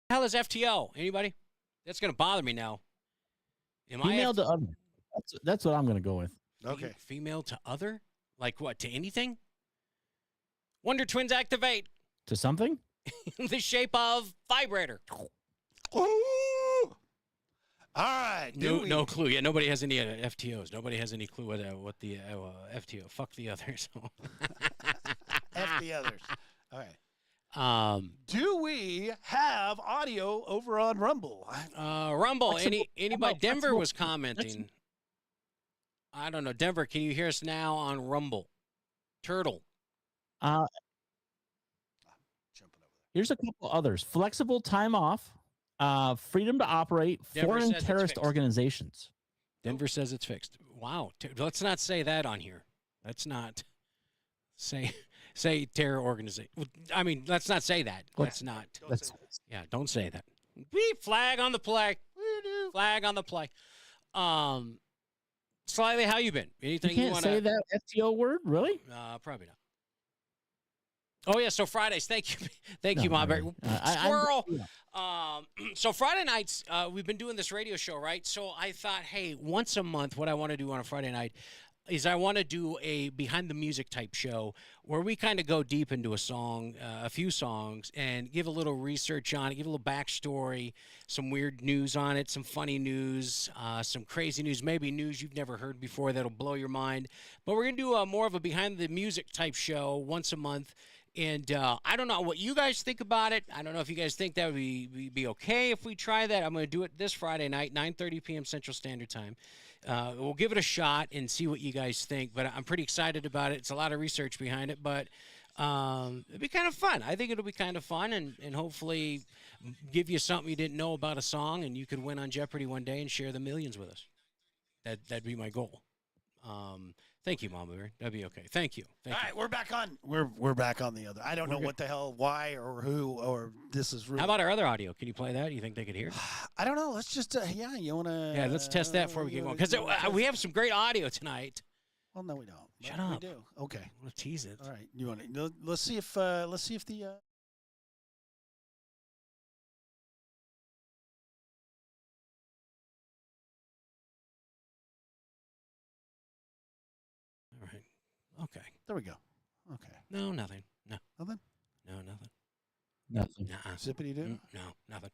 hell is FTO? Anybody? That's going to bother me now. Female to other. That's what I'm going to go with. Okay. Female to other? Like what? To anything? Wonder Twins activate. To something? In the shape of vibrator. Ooh. All right. No clue. Yeah, nobody has any FTOs. Nobody has any clue what the FTO. Fuck the others. F the others. All right. Do we have audio over on Rumble? Rumble. Anybody? Denver was commenting. I don't know. Denver, can you hear us now on Rumble? Turtle. Here's a couple others. Flexible time off, freedom to operate, Denver foreign terrorist organizations. Denver says it's fixed. Wow. Let's not say that on here. Let's not say terror organization. I mean, let's not say that. Let's not. Yeah, don't say that. Flag on the play. Flag on the play. Slightly, how you been? Anything you can't wanna say that FTO word, really? Probably not. Oh yeah, so Fridays. Thank you, Mom. Squirrel. So Friday nights, we've been doing this radio show, right? So I thought, hey, once a month, what I want to do on a Friday night is I want to do a behind the music type show where we kind of go deep into a song, a few songs, and give a little research on it, give a little backstory, some weird news on it, some funny news, some crazy news, maybe news you've never heard before that'll blow your mind. But we're going to do more of a behind the music type show once a month. And I don't know what you guys think about it. I don't know if you guys think that would be okay if we try that. I'm going to do it this Friday night, 9:30 p.m. Central Standard Time. We'll give it a shot and see what you guys think. But I'm pretty excited about it. It's a lot of research behind it, but it'll be kind of fun. I think it'll be kind of fun and hopefully give you something you didn't know about a song, and you could win on Jeopardy one day and share the millions with us. That'd be my goal. Thank you, Mama Bear. That'd be okay. Thank you. All right, we're back on. We're back on the other. I don't know what the hell, why, or who, or this is. Really... How about our other audio? Can you play that? You think they could hear? I don't know. Let's just you wanna? Yeah, let's test that before we get going because we have some great audio tonight. Well, no, we don't. Shut up. We do. Okay. I want to tease it. All right. You want to? Let's see if the. All right. Okay. There we go. Okay. No, nothing. No. Nothing? No, nothing. Nothing. Nuh-uh. Zippity do? No, nothing.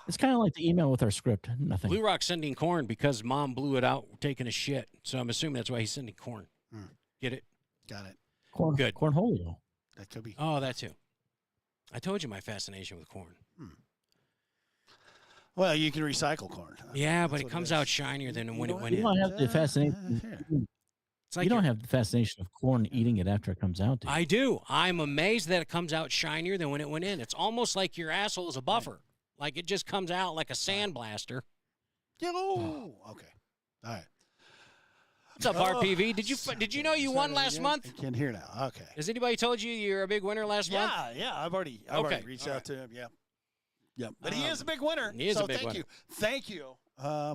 It's kind of like the email with our script. Nothing. Blue Rock's sending corn because Mom blew it out taking a shit. So I'm assuming that's why he's sending corn. Get it? Got it. Corn. Good. Cornholio. That could be. Oh, that too. I told you my fascination with corn. Well, you can recycle corn. Yeah, but it comes out shinier than when it went in. You don't have the fascination. It's like you don't have the fascination of corn eating it after it comes out. Do you? I do. I'm amazed that it comes out shinier than when it went in. It's almost like your asshole is a buffer. Like it just comes out like a sandblaster. Oh, okay. All right. What's up, RPV? Did you know you won last month? I can hear now. Okay. Has anybody told you you're a big winner last month? Yeah. I've already reached out to him. Yeah. Yeah. But he is a big winner. He is a big winner. Thank you.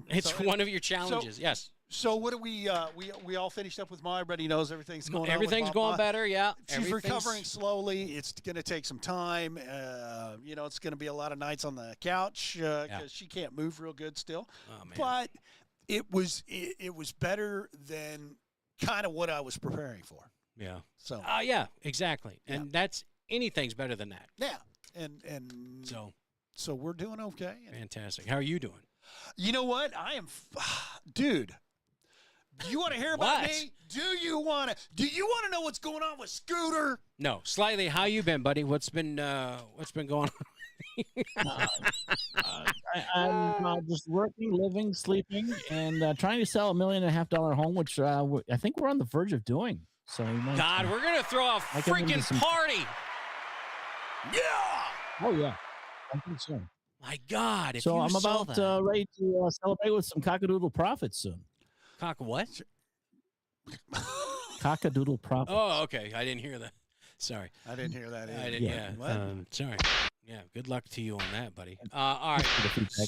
It's one of your challenges. Yes. So what do we all finished up with Ma? Everybody knows everything's going on. Everything's going better, yeah. She's recovering slowly. It's going to take some time. It's going to be a lot of nights on the couch because she can't move real good still. Oh, man. But it was better than kind of what I was preparing for. Yeah. So. Yeah, exactly. And anything's better than that. Yeah. And so we're doing okay. Fantastic. How are you doing? You know what? I am, dude. Do you want to hear about me? Do you want to know what's going on with Scooter? No. Slightly, how you been, buddy? What's been going on? I'm just working, living, sleeping, and trying to sell $1.5 million home, which I think we're on the verge of doing. So God, we're gonna throw a freaking party. Yeah. Oh yeah. I think so. My God. If so you I'm saw about that. ready to celebrate with some cockadoodle profits soon. Cock what? Cockadoodle profits. Oh, okay. I didn't hear that. Sorry. I didn't hear that either. I didn't. Yeah. Sorry. Yeah. Good luck to you on that, buddy. All right.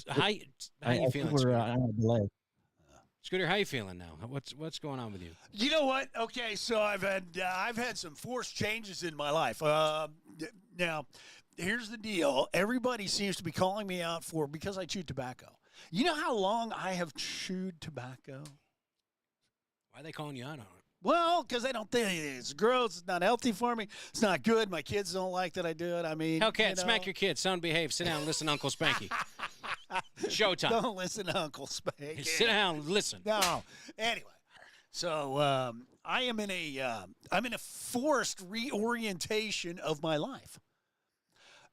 How you feeling, Scooter? Scooter, how you feeling now? What's going on with you? You know what? Okay, so I've had some forced changes in my life. Now, here's the deal. Everybody seems to be calling me out because I chew tobacco. You know how long I have chewed tobacco? Why are they calling you out on it? Well, because they don't think it's gross. It's not healthy for me. It's not good. My kids don't like that I do it. I mean, Hellcat, smack your kids. Son, behave. Sit down and listen to Uncle Spanky. Showtime. Don't listen to Uncle Spanky. Sit down and listen. No. Anyway, so I am in a forced reorientation of my life.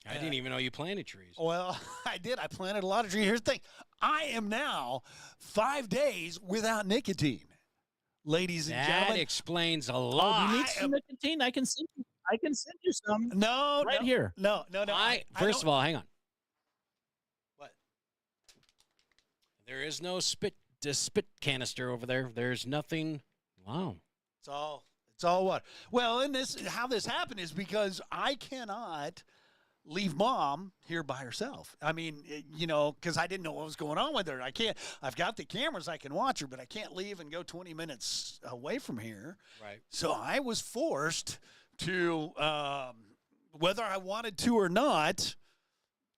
I didn't even know you planted trees. Well, I did. I planted a lot of trees. Here's the thing. I am now 5 days without nicotine. Ladies and gentlemen, that explains a lot. You need some nicotine? I can send you some. No, right here. No. First of all, hang on. What? There is no spit canister over there. There's nothing. Wow. It's all water. Well, how this happened is because I cannot leave Mom here by herself. I mean, because I didn't know what was going on with her. I've got the cameras. I can watch her, but I can't leave and go 20 minutes away from here. Right. So I was forced to, whether I wanted to or not,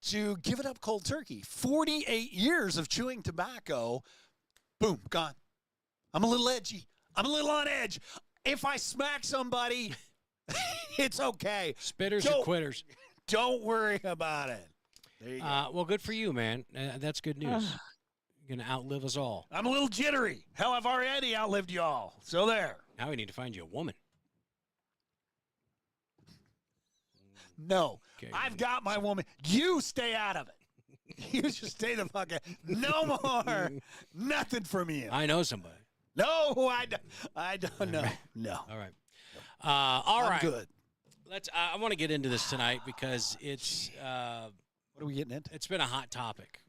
to give it up cold turkey. 48 years of chewing tobacco, boom, gone. I'm a little edgy. I'm a little on edge. If I smack somebody, it's okay. Spitters or quitters. Don't worry about it. There you go. Well, good for you, man. That's good news. You're going to outlive us all. I'm a little jittery. Hell, I've already outlived y'all. So there. Now we need to find you a woman. No. Okay. I've got my woman. You stay out of it. You just stay the fuck out. No more. Nothing from you. I know somebody. No, I don't know. No. All right. All right. I'm good. I want to get into this tonight because it's. What are we getting into? It's been a hot topic.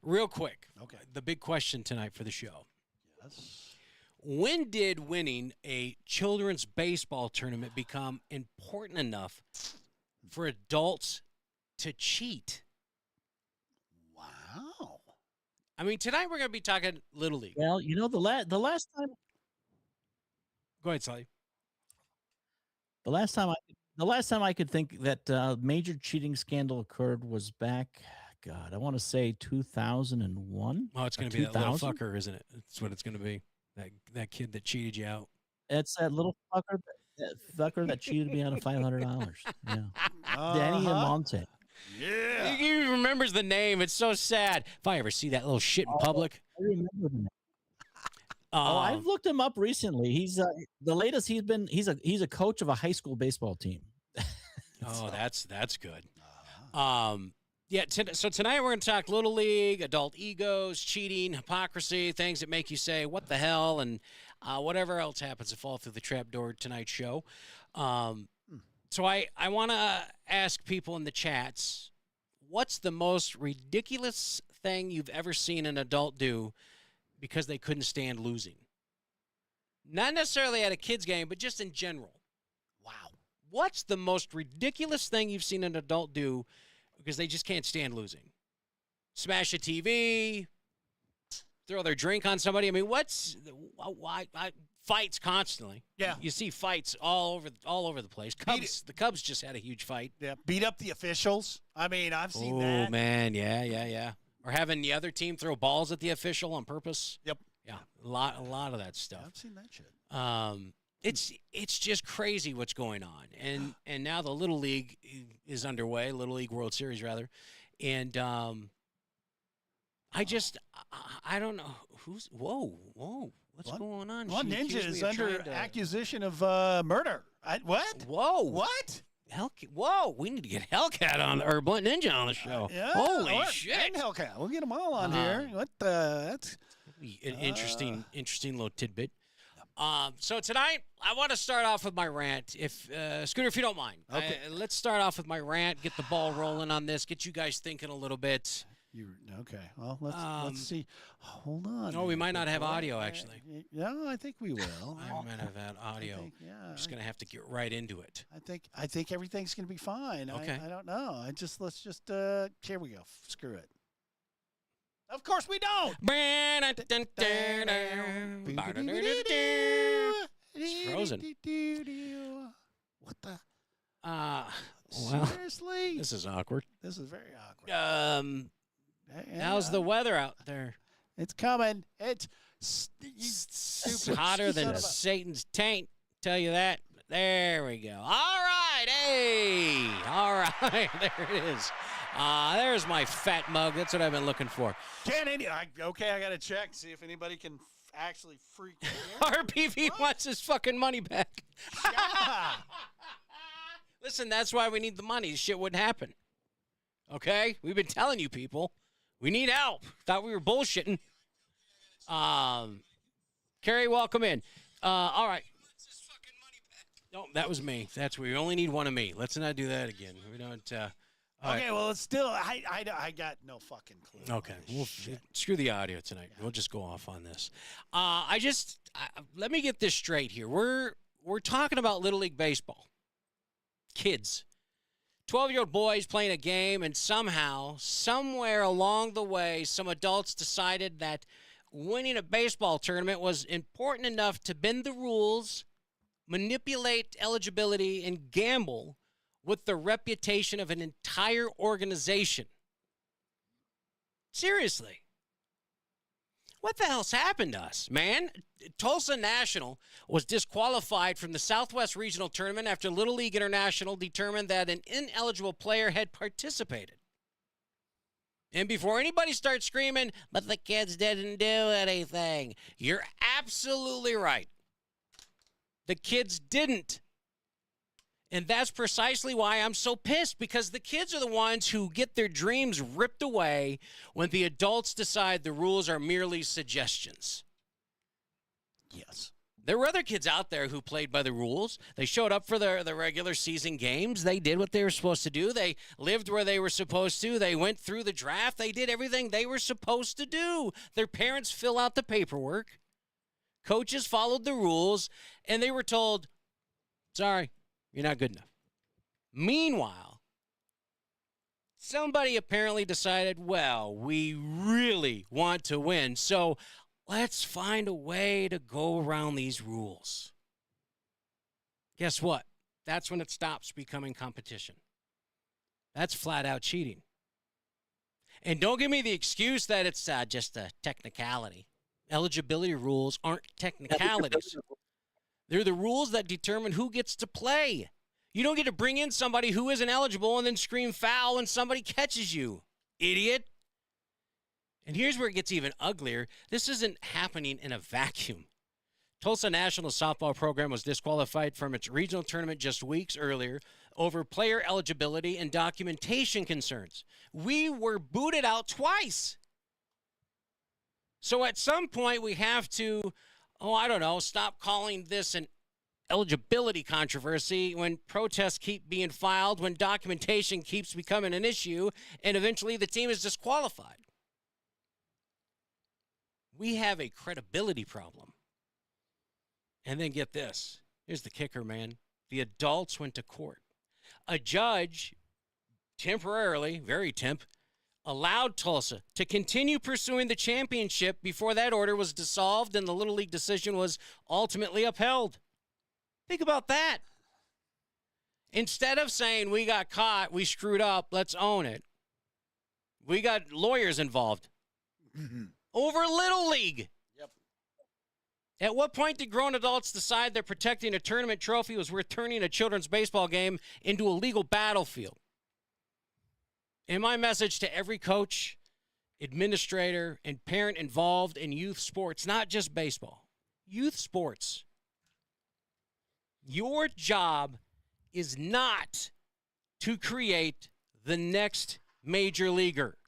Real quick. Okay. The big question tonight for the show. Yes. When did winning a children's baseball tournament become important enough for adults to cheat? Wow. I mean, tonight we're going to be talking Little League. Well, the last time. Go ahead, Sully. The last time I could think that major cheating scandal occurred was back, God, I want to say 2001. Oh, it's going to be that little fucker, isn't it? That's what it's going to be. That kid that cheated you out. It's that little fucker that cheated me out of $500. Yeah, Danny Amonte. Yeah. He remembers the name. It's so sad. If I ever see that little shit in public. I remember the name. I've looked him up recently. He's the latest. He's a coach of a high school baseball team. Oh, that's good. Yeah. So tonight we're going to talk Little League, adult egos, cheating, hypocrisy, things that make you say "what the hell" and whatever else happens to fall through the trapdoor tonight's show. So I want to ask people in the chats, what's the most ridiculous thing you've ever seen an adult do because they couldn't stand losing? Not necessarily at a kid's game, but just in general. Wow. What's the most ridiculous thing you've seen an adult do because they just can't stand losing? Smash a TV, throw their drink on somebody. I mean, why fights constantly. Yeah. You see fights all over the place. The Cubs just had a huge fight. Yeah. Beat up the officials. I mean, I've seen that. Oh, man. Yeah. Or having the other team throw balls at the official on purpose. Yep. Yeah, a lot of that stuff. I've seen that shit. It's just crazy what's going on, and now the Little League is underway, Little League World Series rather, and I don't know who's what's going on? One She ninja accused is me of under trying to- accusation of murder. What? Whoa! What? Whoa! We need to get Hellcat on or Blunt Ninja on the show. Yeah. Holy or, shit! And Hellcat. We'll get them all on here. What the? That's an interesting little tidbit. So tonight, I want to start off with my rant. If Scooter, if you don't mind, okay. Let's start off with my rant. Get the ball rolling on this. Get you guys thinking a little bit. Okay? Well, let's see. Hold on. No, we might not have audio actually. No, I think we will. I might have had audio. I'm just gonna have to get right into it. I think everything's gonna be fine. Okay. I don't know. Let's just here we go. Screw it. Of course we don't. It's frozen. What the? Well, seriously? this is awkward. This is very awkward. How's the weather out there? It's coming. It's hotter than Satan's taint. Tell you that. There we go. All right. Hey. All right. There it is. There's my fat mug. That's what I've been looking for. Okay, I got to check, see if anybody can actually freak RPV wants his fucking money back. Yeah. Listen, that's why we need the money. This shit wouldn't happen. Okay? We've been telling you people. We need help. Thought we were bullshitting. Kerry, welcome in. All right. No, that was me. We only need one of me. Let's not do that again. We don't. Okay, right. well, it's still. I got no fucking clue. Okay, screw the audio tonight. We'll just go off on this. Let me get this straight here. We're talking about Little League baseball. Kids, 12-year-old boys playing a game, and somehow, somewhere along the way, some adults decided that winning a baseball tournament was important enough to bend the rules, manipulate eligibility, and gamble with the reputation of an entire organization. Seriously. What the hell's happened to us, man? Tulsa National was disqualified from the Southwest Regional Tournament after Little League International determined that an ineligible player had participated. And before anybody starts screaming, but the kids didn't do anything, you're absolutely right. The kids didn't. And that's precisely why I'm so pissed, because the kids are the ones who get their dreams ripped away when the adults decide the rules are merely suggestions. Yes. There were other kids out there who played by the rules. They showed up for the regular season games. They did what they were supposed to do. They lived where they were supposed to. They went through the draft. They did everything they were supposed to do. Their parents fill out the paperwork. Coaches followed the rules, and they were told, sorry, you're not good enough. Meanwhile, somebody apparently decided, well, we really want to win, so let's find a way to go around these rules. Guess what? That's when it stops becoming competition. That's flat out cheating. And don't give me the excuse that it's just a technicality. Eligibility rules aren't technicalities. They're the rules that determine who gets to play. You don't get to bring in somebody who isn't eligible and then scream foul when somebody catches you, idiot. And here's where it gets even uglier. This isn't happening in a vacuum. Tulsa National softball program was disqualified from its regional tournament just weeks earlier over player eligibility and documentation concerns. We were booted out twice. So at some point we have to, stop calling this an eligibility controversy when protests keep being filed, when documentation keeps becoming an issue, and eventually the team is disqualified. We have a credibility problem. And then get this. Here's the kicker, man. The adults went to court. A judge temporarily, very temp, allowed Tulsa to continue pursuing the championship before that order was dissolved and the Little League decision was ultimately upheld. Think about that. Instead of saying we got caught, we screwed up, let's own it, we got lawyers involved over Little League. Yep. At what point did grown adults decide that protecting a tournament trophy was worth turning a children's baseball game into a legal battlefield? And my message to every coach, administrator, and parent involved in youth sports, not just baseball, youth sports. Your job is not to create the next major leaguer.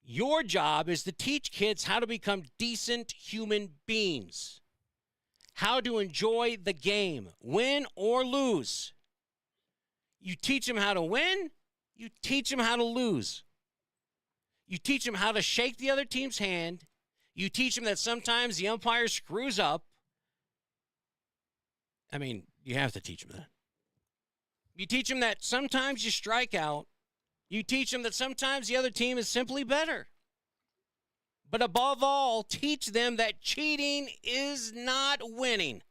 Your job is to teach kids how to become decent human beings, how to enjoy the game, win or lose. You teach them how to win, you teach them how to lose. You teach them how to shake the other team's hand. You teach them that sometimes the umpire screws up. I mean, you have to teach them that. You teach them that sometimes you strike out. You teach them that sometimes the other team is simply better. But above all, teach them that cheating is not winning.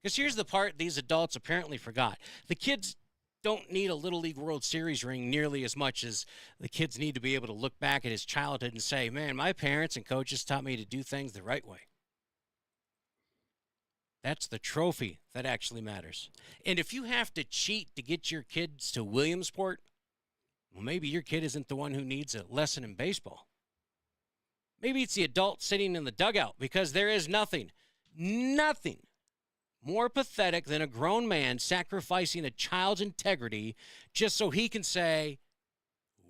Because here's the part these adults apparently forgot. The kids don't need a Little League World Series ring nearly as much as the kids need to be able to look back at his childhood and say, man, my parents and coaches taught me to do things the right way. That's the trophy that actually matters. And if you have to cheat to get your kids to Williamsport, well, maybe your kid isn't the one who needs a lesson in baseball. Maybe it's the adult sitting in the dugout, because there is nothing more pathetic than a grown man sacrificing a child's integrity just so he can say,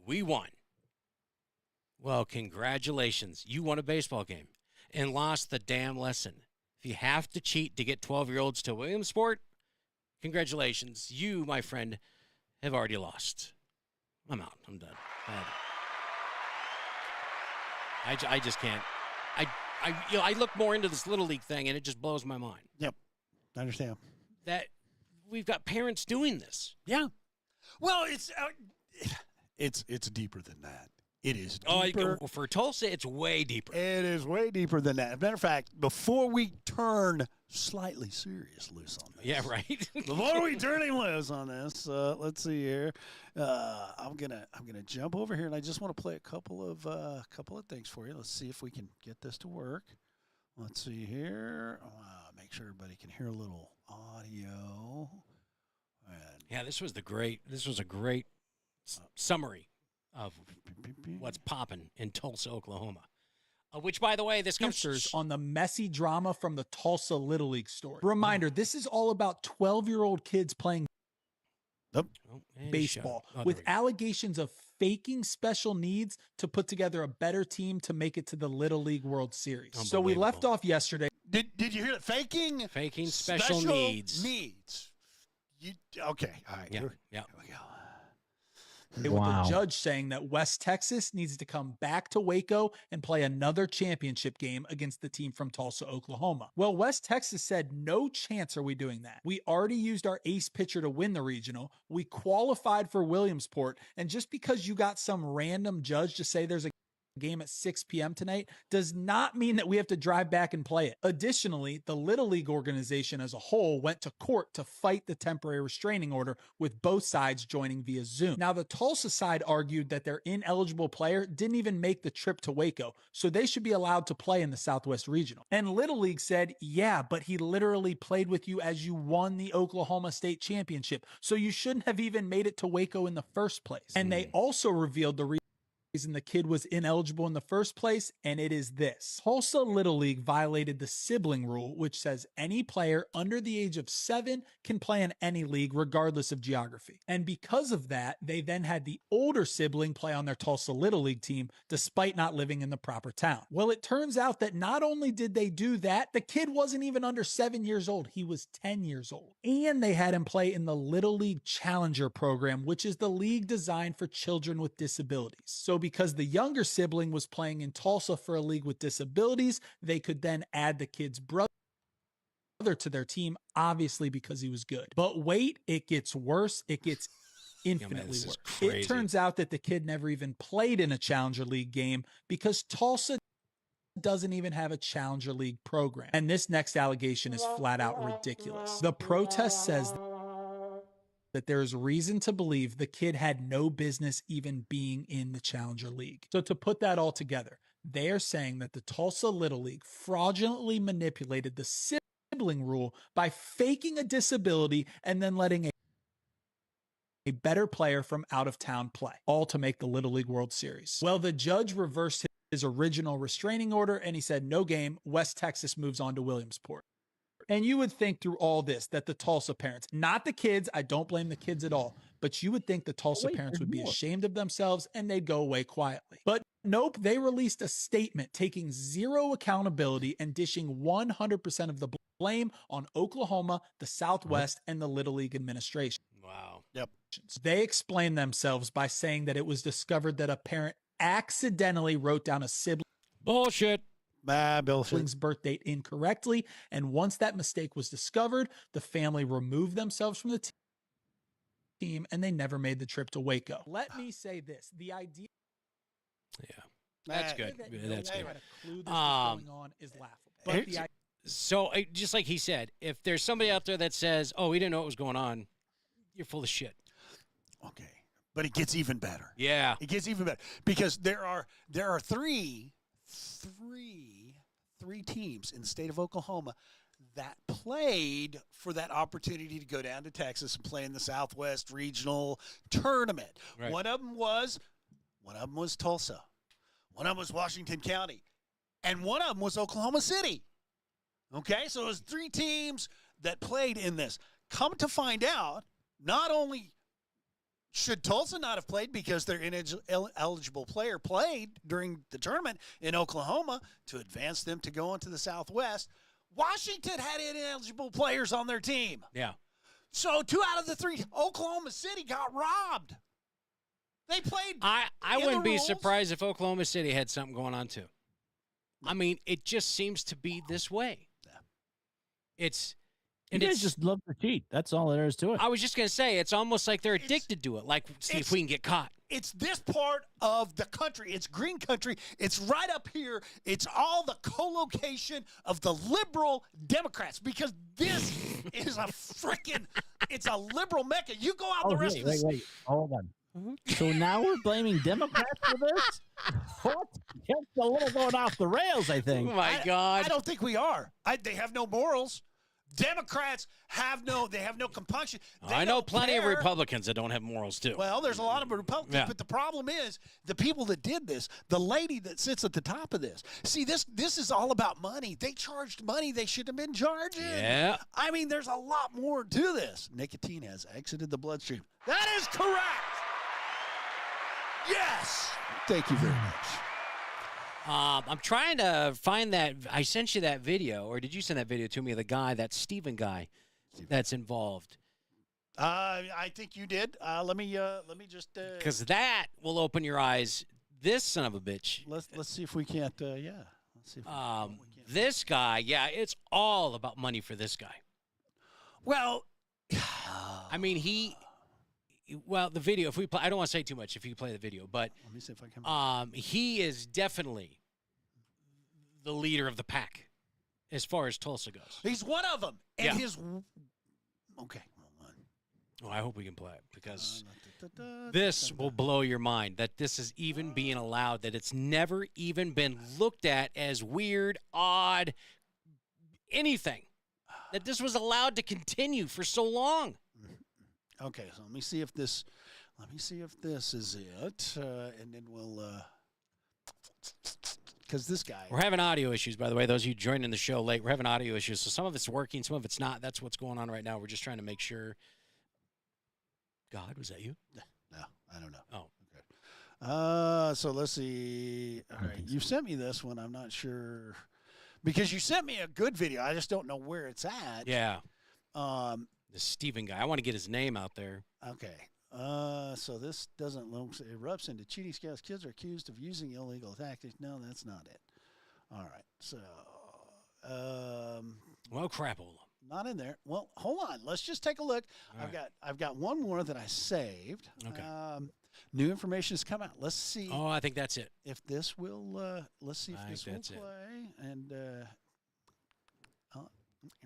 we won. Well, congratulations. You won a baseball game and lost the damn lesson. If you have to cheat to get 12-year-olds to Williamsport, congratulations. You, my friend, have already lost. I'm out. I'm done. I just can't. I look more into this Little League thing, and it just blows my mind. Yep. I understand. That we've got parents doing this. Yeah. Well, it's deeper than that. It is deeper. For Tulsa, it's way deeper. It is way deeper than that. As a matter of fact, before we turn slightly serious loose on this. Yeah, right. Before we turn him loose on this, let's see here. I'm gonna jump over here, and I just want to play a couple of things for you. Let's see if we can get this to work. Let's see here. Make sure everybody can hear a little audio. And yeah, this was a great summary of what's popping in Tulsa, Oklahoma. Which, by the way, this comes on the messy drama from the Tulsa Little League story. Reminder, this is all about 12-year-old kids playing baseball with allegations of faking special needs to put together a better team to make it to the Little League World Series. So we left off yesterday. Did you hear that? Faking special needs. Okay. All right. Yeah. Here yeah. we go. With the judge saying that West Texas needs to come back to Waco and play another championship game against the team from Tulsa, Oklahoma. Well, West Texas said, no chance are we doing that. We already used our ace pitcher to win the regional. We qualified for Williamsport. And just because you got some random judge to say there's a game at 6 p.m. tonight does not mean that we have to drive back and play it. Additionally, the Little League organization as a whole went to court to fight the temporary restraining order, with both sides joining via Zoom. Now, the Tulsa side argued that their ineligible player didn't even make the trip to Waco, so they should be allowed to play in the Southwest Regional. And Little League said, yeah, but he literally played with you as you won the Oklahoma State Championship, so you shouldn't have even made it to Waco in the first place. And they also revealed the reason the kid was ineligible in the first place, and it is this. Tulsa Little League violated the sibling rule, which says any player under the age of 7 can play in any league regardless of geography. And because of that, they then had the older sibling play on their Tulsa Little League team despite not living in the proper town. Well, it turns out that not only did they do that, the kid wasn't even under 7 years old. He was 10 years old. And they had him play in the Little League Challenger program, which is the league designed for children with disabilities. So because the younger sibling was playing in Tulsa for a league with disabilities, they could then add the kid's brother to their team, obviously because he was good. But wait, it gets worse. It gets infinitely worse. It turns out that the kid never even played in a Challenger League game because Tulsa doesn't even have a Challenger League program. And this next allegation is flat out ridiculous. The protest says that there is reason to believe the kid had no business even being in the Challenger League. So to put that all together, they are saying that the Tulsa Little League fraudulently manipulated the sibling rule by faking a disability and then letting a better player from out of town play, all to make the Little League World Series. Well, the judge reversed his original restraining order and he said, no game, West Texas moves on to Williamsport. And you would think through all this that the Tulsa parents, not the kids, I don't blame the kids at all, but you would think the Tulsa parents would be ashamed of themselves and they'd go away quietly. But nope, they released a statement taking zero accountability and dishing 100% of the blame on Oklahoma, the Southwest, and the Little League administration. Wow. Yep. They explained themselves by saying that it was discovered that a parent accidentally wrote down a sibling's birth date incorrectly, and once that mistake was discovered, the family removed themselves from the team and they never made the trip to Waco. Let me say this, the idea that's good. That's good. Going on is laughable. But So just like he said, if there's somebody out there that says, "Oh, we didn't know what was going on," you're full of shit. Okay, but it gets even better. Yeah, it gets even better because there are three teams in the state of Oklahoma that played for that opportunity to go down to Texas and play in the Southwest Regional Tournament. Right. One of them was Tulsa. One of them was Washington County. And one of them was Oklahoma City. Okay, so it was 3 teams that played in this. Come to find out, not only should Tulsa not have played because their ineligible player played during the tournament in Oklahoma to advance them to go into the Southwest, Washington had ineligible players on their team. Yeah. So 2 out of the 3, Oklahoma City got robbed. They played. I wouldn't be surprised if Oklahoma City had something going on too. I mean, it just seems to be this way. Yeah. You guys just love to cheat. That's all there is to it. I was just going to say, it's almost like they're addicted to it. Like, see if we can get caught. It's this part of the country. It's green country. It's right up here. It's all the co-location of the liberal Democrats because this is a freaking, it's a liberal mecca. You go out the rest of the Wait. Hold on. So now we're blaming Democrats for this? What? It's a little going off the rails, I think. Oh, my God. I don't think we are. They have no morals. Democrats have no compunction. I know plenty of Republicans that don't have morals, too. Well, there's a lot of Republicans, but the problem is the people that did this, the lady that sits at the top of this. See, this is all about money. They charged money they shouldn't have been charging. Yeah. I mean, there's a lot more to this. Nicotine has exited the bloodstream. That is correct. Yes. Thank you very much. I'm trying to find that. I sent you that video, or did you send that video to me? The guy, that Steven guy, that's involved. I think you did. Let me just because that will open your eyes. This son of a bitch. Let's see if we can't. Yeah. Let's see. If this guy, it's all about money for this guy. Well, I mean Well, the video. If we play, I don't want to say too much. If you play the video, but let me see if I can. He is definitely the leader of the pack as far as Tulsa goes. He's one of them, and his. Okay, hold on. Oh, I hope we can play it because this will blow your mind that this is even being allowed. That it's never even been looked at as weird, odd, anything. That this was allowed to continue for so long. Okay, so let me see if this is it, and then we'll, because this guy. We're having audio issues, by the way. Those of you joining the show late, we're having audio issues. So some of it's working, some of it's not. That's what's going on right now. We're just trying to make sure. God, was that you? No, I don't know. Oh, okay. So let's see. All right, you sent me this one. I'm not sure because you sent me a good video. I just don't know where it's at. Yeah. The Steven guy. I want to get his name out there. Okay. So this doesn't look. It erupts into cheating scouts. Kids are accused of using illegal tactics. No, that's not it. All right. So, well, crapola. Not in there. Well, hold on. Let's just take a look. I've got one more that I saved. Okay. New information has come out. Let's see. Oh, I think that's it. If this will. Let's see if this will play. And.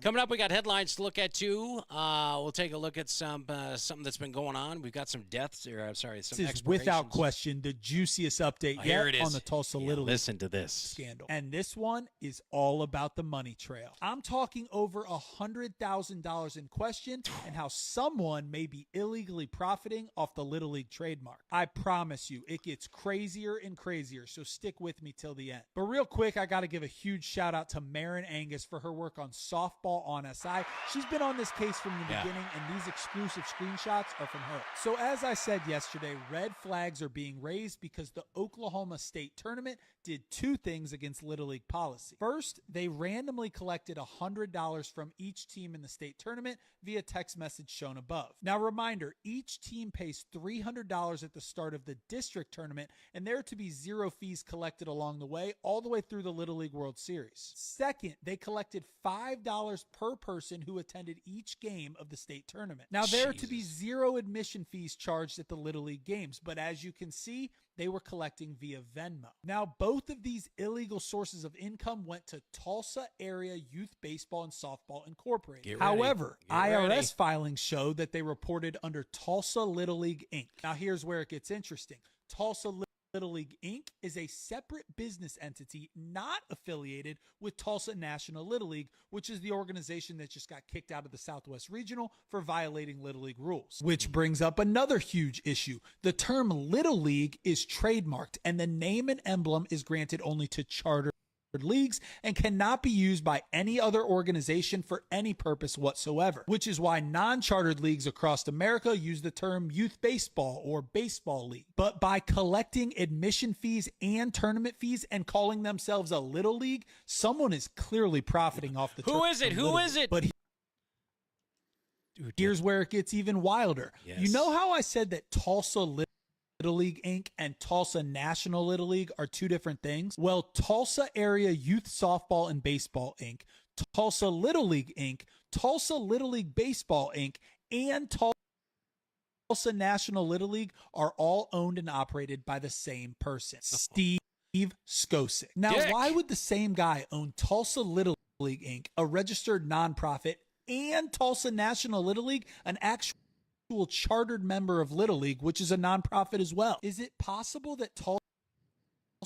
Coming up, we got headlines to look at, too. We'll take a look at something that's been going on. We've got some deaths, or I'm sorry, some This is without question the juiciest update yet on the Tulsa Little League listen to this scandal. And this one is all about the money trail. I'm talking over $100,000 in question and how someone may be illegally profiting off the Little League trademark. I promise you, it gets crazier and crazier, so stick with me till the end. But real quick, I got to give a huge shout out to Marin Angus for her work on softball on SI. She's been on this case from the beginning, and these exclusive screenshots are from her. So as I said yesterday, red flags are being raised because the Oklahoma State Tournament did 2 things against Little League policy. First, they randomly collected $100 from each team in the state tournament via text message shown above. Now, reminder, each team pays $300 at the start of the district tournament, and there are to be 0 fees collected along the way, all the way through the Little League World Series. Second, they collected $5 $100 per person who attended each game of the state tournament. Now, there are to be 0 admission fees charged at the Little League games, but as you can see, they were collecting via Venmo. Now, both of these illegal sources of income went to Tulsa Area Youth Baseball and Softball Incorporated. However, IRS filings show that they reported under Tulsa Little League Inc. Now, here's where it gets interesting. Tulsa Little League Inc. is a separate business entity not affiliated with Tulsa National Little League, which is the organization that just got kicked out of the Southwest Regional for violating Little League rules. Which brings up another huge issue. The term Little League is trademarked, and the name and emblem is granted only to charter leagues and cannot be used by any other organization for any purpose whatsoever, which is why non-chartered leagues across America use the term youth baseball or baseball league. But by collecting admission fees and tournament fees and calling themselves a little league, someone is clearly profiting off the term. Who is it? Who is it? But here's where it gets even wilder. Yes. You know how I said that Tulsa Little League Inc. and Tulsa National Little League are two different things? Well, Tulsa Area Youth Softball and Baseball Inc., Tulsa Little League Inc., Tulsa Little League Baseball Inc., and Tulsa National Little League are all owned and operated by the same person, Steve Skosic. Now, why would the same guy own Tulsa Little League Inc., a registered nonprofit, and Tulsa National Little League, an actual chartered member of Little League, which is a nonprofit as well? Is it possible that Tulsa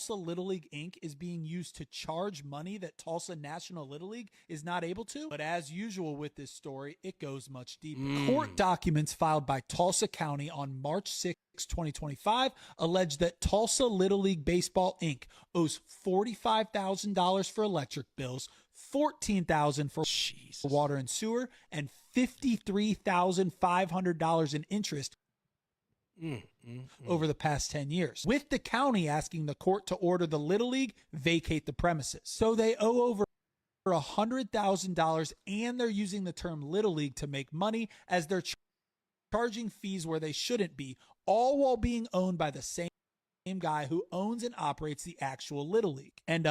Little League Inc. is being used to charge money that Tulsa National Little League is not able to? But as usual with this story, it goes much deeper. Court documents filed by Tulsa County on March 6, 2025 allege that Tulsa Little League Baseball Inc. owes $45,000 for electric bills, $14,000 for water and sewer, and $53,500 in interest over the past 10 years, with the county asking the court to order the Little League vacate the premises. So they owe over $100,000, and they're using the term Little League to make money as they're charging fees where they shouldn't be, all while being owned by the same guy who owns and operates the actual Little League. And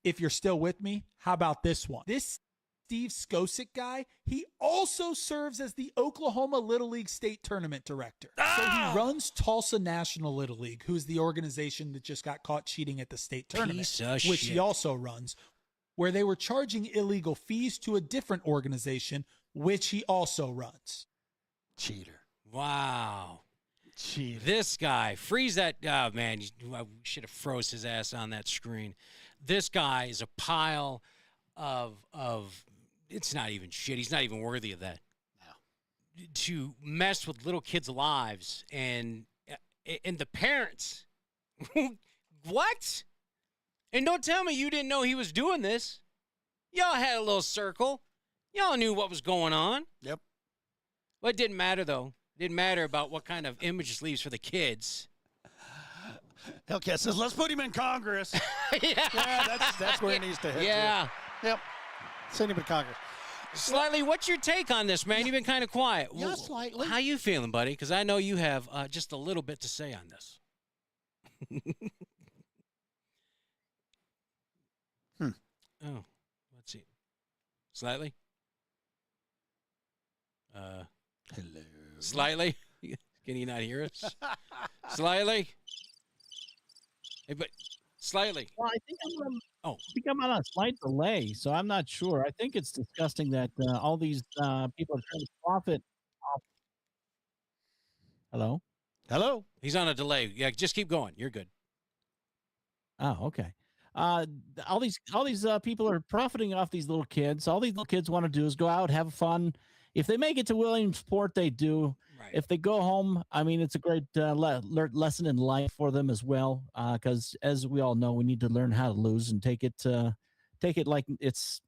if you're still with me, how about this one? This Steve Skosic guy, he also serves as the Oklahoma Little League State Tournament Director. So he runs Tulsa National Little League, who's the organization that just got caught cheating at the state tournament, which he also runs, where they were charging illegal fees to a different organization, which he also runs. Cheater. Wow. Cheater. This guy, freeze that. Oh, man, I should have froze his ass on that screen. This guy is a pile of it's not even shit. He's not even worthy of that. No. To mess with little kids' lives and the parents. What? And don't tell me you didn't know he was doing this. Y'all had a little circle. Y'all knew what was going on. Yep. Well, it didn't matter, though. It didn't matter about what kind of image this leaves for the kids. Hellcat says, let's put him in Congress. Yeah, that's where he needs to hit. Yeah. Yep. Send him in Congress. Slightly, what's your take on this, man? You've been kind of quiet. Yeah, slightly. How you feeling, buddy? Because I know you have just a little bit to say on this. Oh, let's see. Slightly? Hello. Slightly? Can he not hear us? Slightly? Hey, but slightly. Well, I think I'm on a slight delay, so I'm not sure. I think it's disgusting that all these people are trying to profit off. Hello? Hello? He's on a delay. Yeah, just keep going. You're good. Oh, okay. All these people are profiting off these little kids. All these little kids want to do is go out, have fun. If they make it to Williamsport, they do. Right. If they go home, I mean, it's a great lesson in life for them as well. Because as we all know, we need to learn how to lose and take it like it's,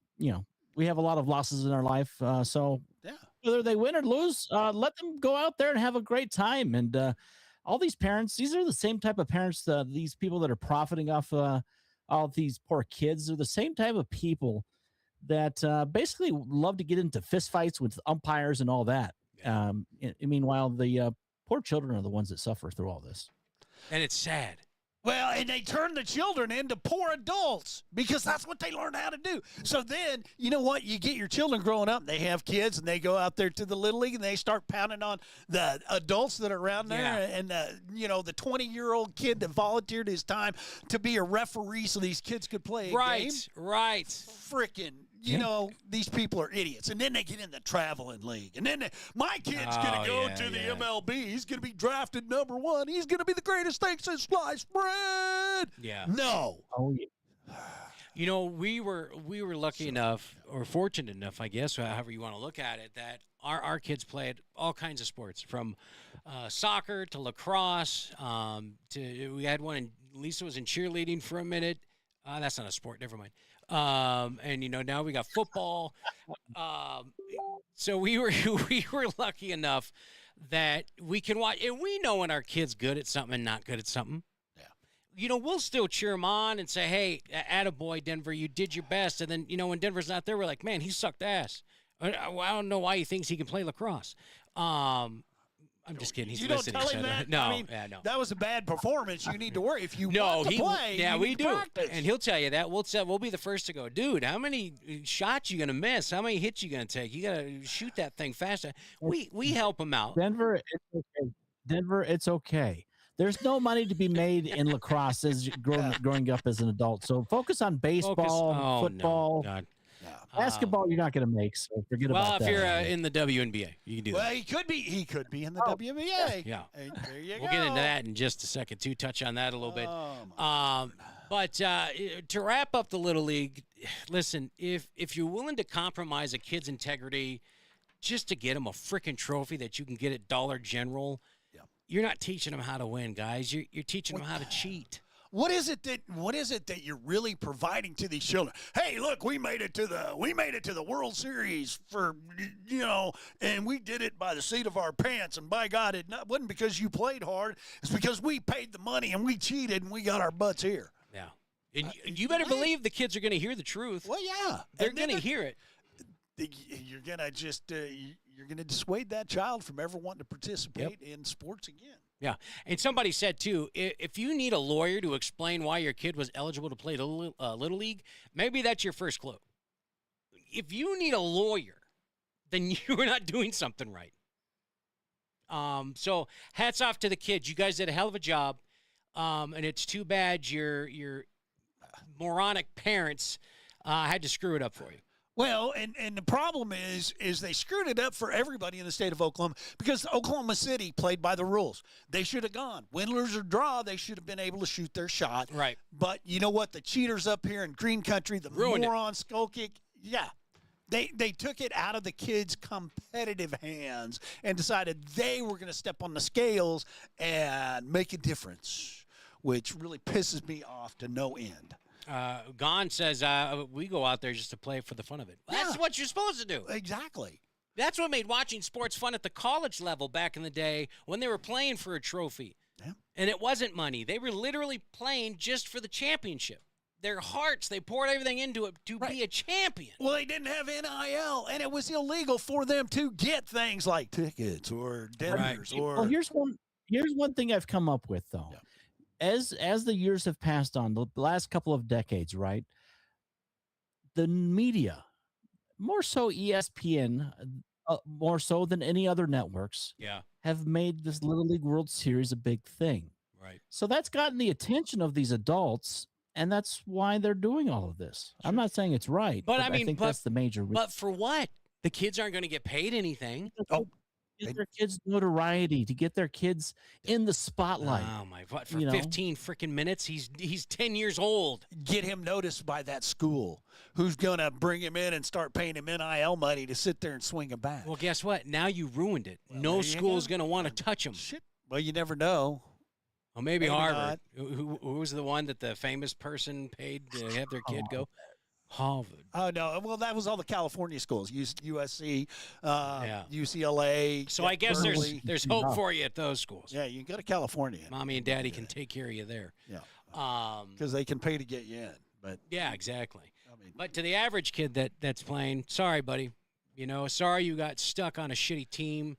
we have a lot of losses in our life. So yeah, whether they win or lose, let them go out there and have a great time. And all these parents, these are the same type of parents. These people that are profiting off all these poor kids are the same type of people that basically love to get into fistfights with umpires and all that. Yeah. Meanwhile, the poor children are the ones that suffer through all this. And it's sad. Well, and they turn the children into poor adults because that's what they learn how to do. So then, you know what? You get your children growing up, and they have kids, and they go out there to the Little League, and they start pounding on the adults that are around there. Yeah. And, the 20-year-old kid that volunteered his time to be a referee so these kids could play a game. Right. Frickin'. These people are idiots. And then they get in the traveling league. And then my kid's going to go to the MLB. He's going to be drafted number 1. He's going to be the greatest thing since sliced bread. Yeah. No. Oh, yeah. We were lucky enough, or fortunate enough, I guess, however you want to look at it, that our kids played all kinds of sports, from soccer to lacrosse. We had one, and Lisa was in cheerleading for a minute. That's not a sport. Never mind. And now we got football. So we were lucky enough that we can watch, and we know when our kid's good at something and not good at something. Yeah. We'll still cheer him on and say, "Hey, attaboy, Denver, you did your best." And then when Denver's not there, we're like, "Man, he sucked ass." I don't know why he thinks he can play lacrosse. I'm just kidding. He's you don't listening. tell him that? No, no. That was a bad performance. You need to worry. If you want to play, yeah, we do. Practice. And he'll tell you that. We'll be the first to go, dude, how many shots you going to miss? How many hits you going to take? You got to shoot that thing faster. We help him out. Denver, it's okay. There's no money to be made in lacrosse as growing up as an adult. So focus on baseball, football. No, God. Basketball, you're not going to make, so forget about that. Well, if you're in the WNBA, you can do that. Well, he could be in the WNBA. Yeah. Hey, there you go. We'll get into that in just a second, too. Touch on that a little bit. But to wrap up the Little League, listen, if you're willing to compromise a kid's integrity just to get him a freaking trophy that you can get at Dollar General, you're not teaching them how to win, guys. You're teaching them how to cheat. What is it that you're really providing to these children? Hey, look, we made it to the World Series and we did it by the seat of our pants, and by God, it wasn't because you played hard. It's because we paid the money and we cheated and we got our butts here. Yeah, and you better believe the kids are going to hear the truth. Well, yeah, they're going to hear it. You're gonna you're gonna dissuade that child from ever wanting to participate in sports again. Yeah, and somebody said, too, if you need a lawyer to explain why your kid was eligible to play Little League, maybe that's your first clue. If you need a lawyer, then you're not doing something right. So hats off to the kids. You guys did a hell of a job, and it's too bad your moronic parents had to screw it up for you. Well, and the problem is they screwed it up for everybody in the state of Oklahoma because Oklahoma City played by the rules. They should have gone. Win, lose, or draw, they should have been able to shoot their shot. Right. But you know what? The cheaters up here in Green Country, the moron skull kick, they took it out of the kids' competitive hands and decided they were going to step on the scales and make a difference, which really pisses me off to no end. Gon says we go out there just to play for the fun of it. That's what you're supposed to do. Exactly. That's what made watching sports fun at the college level back in the day when they were playing for a trophy. Yeah. And it wasn't money. They were literally playing just for the championship. Their hearts, they poured everything into it to be a champion. Well, they didn't have NIL, and it was illegal for them to get things like tickets or dinners. Or well, here's one thing I've come up with, though. Yeah. As the years have passed on, the last couple of decades, right? The media, more so ESPN, more so than any other networks, have made this Little League World Series a big thing. Right. So that's gotten the attention of these adults, and that's why they're doing all of this. Sure. I'm not saying it's right, but I think that's the major reason. But for what? The kids aren't going to get paid anything. Get their kids notoriety, to get their kids in the spotlight. Oh my! What, for 15 freaking minutes? He's 10 years old. Get him noticed by that school, who's gonna bring him in and start paying him NIL money to sit there and swing a bat. Well, guess what? Now you ruined it. Well, no school's gonna want to touch him. Shit. Well, you never know. Well, maybe Harvard. Who was the one that the famous person paid to have their kid go? Harvard. Oh, no. Well, that was all the California schools. USC, UCLA. So I guess there's hope for you at those schools. Yeah, you can go to California. Mommy and Daddy can take care of you there. Yeah. Because they can pay to get you in. But yeah, exactly. But to the average kid that's playing, sorry, buddy. Sorry you got stuck on a shitty team.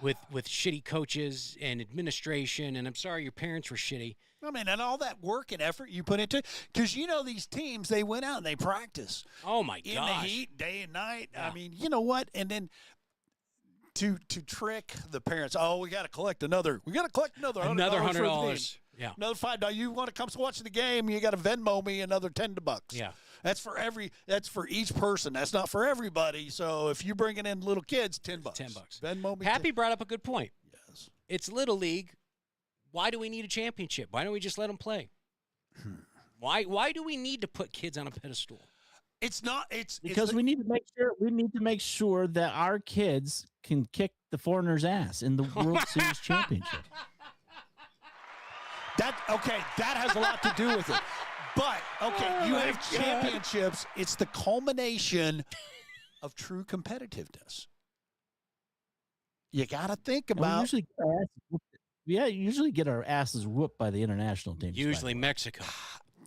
with shitty coaches and administration, and I'm sorry your parents were shitty. I mean, and all that work and effort you put into, because these teams, they went out and they practice. Oh my gosh. In the heat, day and night. Yeah. I mean, you know what? And then to trick the parents, we got to collect another $100. Yeah. Another $5. You want to come watch the game? You got to Venmo me another $10. Yeah. That's for each person. That's not for everybody. So if you're bringing in little kids, $10. $10. Venmo me. Happy brought up a good point. Yes. It's Little League. Why do we need a championship? Why don't we just let them play? Why do we need to put kids on a pedestal? It's not. It's because we need to make sure that our kids can kick the foreigners' ass in the World Series championship. That has a lot to do with it. But you have championships. It's the culmination of true competitiveness. You got to think about. Usually get our asses whooped by the international teams. Usually Mexico.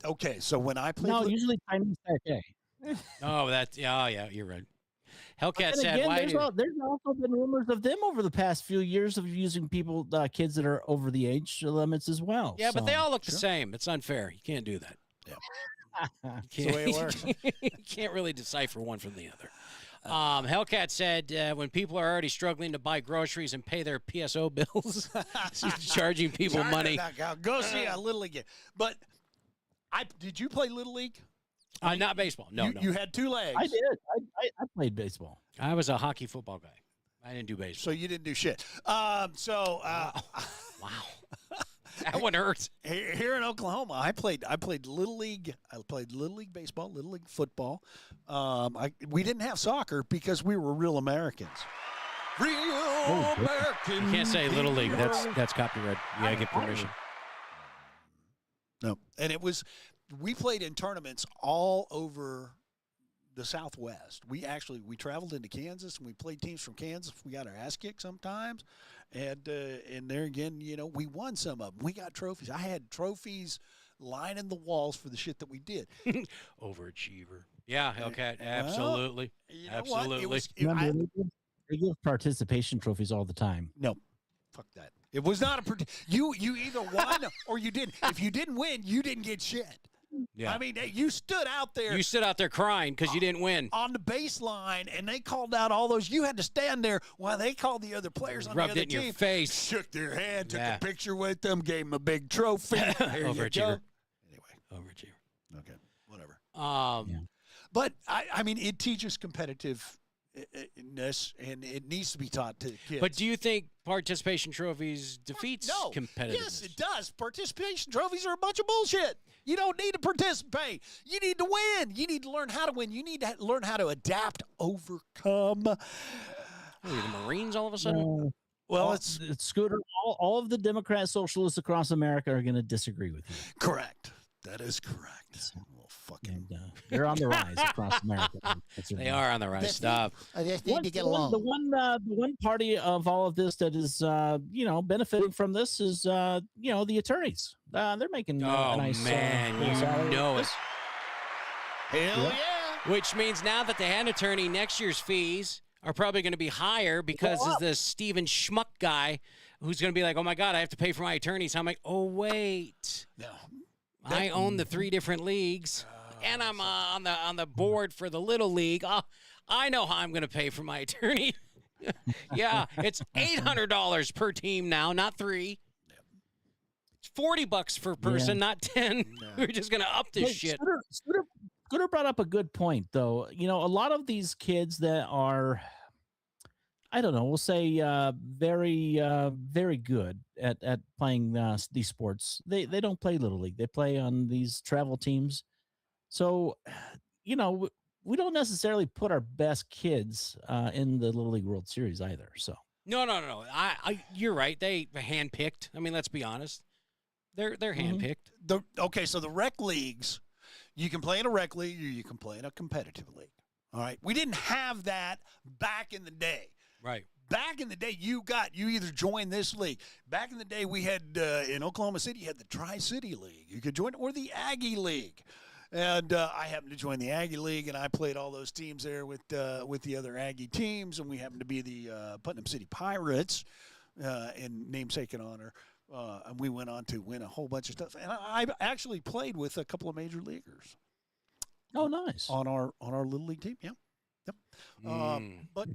Okay, so when I played, usually Chinese Taipei. Yeah, you're right. Hellcat said, again, there's also been rumors of them over the past few years of using kids that are over the age limits as well. Yeah, but they all look the same. It's unfair. You can't do that. Yeah. That's the way it works. You can't really decipher one from the other. Hellcat said when people are already struggling to buy groceries and pay their PSO bills, charging people money. Go see a Little League game. But did you play Little League? Not baseball. No, you had two legs. I did. I played baseball. I was a hockey football guy. I didn't do baseball. So you didn't do shit. Wow. That one hurts. Here in Oklahoma, I played Little League. I played Little League baseball, Little League football. We didn't have soccer because we were real Americans. American. You can't say Little League. That's copyright. You gotta get permission. No, and we played in tournaments all over the Southwest. We traveled into Kansas and we played teams from Kansas. We got our ass kicked sometimes, and there again, we won some of them. We got trophies. I had trophies lining the walls for the shit that we did. Overachiever. Yeah, Hellcat. Absolutely. Absolutely. They give participation trophies all the time. No, fuck that. It was not you either won or you didn't. If you didn't win, you didn't get shit. Yeah. I mean, you stood out there. You stood out there crying because you didn't win. On the baseline, and they called out all those. You had to stand there while they called the other players on the other team. Rubbed it in your face. Shook their hand, took a picture with them, gave them a big trophy. Overachiever. Anyway. Overachiever. Okay, whatever. But, I mean, it teaches competitiveness, and it needs to be taught to kids. But do you think participation trophies defeats competitiveness? Yes, it does. Participation trophies are a bunch of bullshit. You don't need to participate. You need to win. You need to learn how to win. You need to learn how to adapt, overcome. The Marines all of a sudden? Well, it's Scooter. All of the Democrat socialists across America are going to disagree with you. Correct. That is correct. They're on the rise across America. They are on the rise. Stop. I just need to get along. The one party of all of this that is, benefiting from this is, the attorneys. They're making a nice. Man, you know it. Hell yeah. Which means now that they had an attorney, next year's fees are probably going to be higher because it's this Steven Schmuck guy who's going to be like, oh my God, I have to pay for my attorneys. I'm like, oh wait. No. I own the 3 different leagues, and I'm on the board for the Little League. I know how I'm going to pay for my attorney. Yeah, it's $800 per team now, not 3. It's $40 per person, not 10. We're just going to up this shit. Scooter brought up a good point, though. A lot of these kids that are, I don't know, we'll say very, very good at playing these sports. They don't play Little League. They play on these travel teams. So, we don't necessarily put our best kids in the Little League World Series either. So no. You're right. They handpicked. I mean, let's be honest. They're handpicked. So the rec leagues, you can play in a rec league or you can play in a competitive league. All right. We didn't have that back in the day. Right. Back in the day, you either joined this league. Back in the day, we had in Oklahoma City, you had the Tri-City League. You could join, or the Aggie League. And I happened to join the Aggie League, and I played all those teams there with the other Aggie teams, and we happened to be the Putnam City Pirates in namesake and honor. And we went on to win a whole bunch of stuff. And I actually played with a couple of major leaguers. Oh, nice. On our little league team, yep. But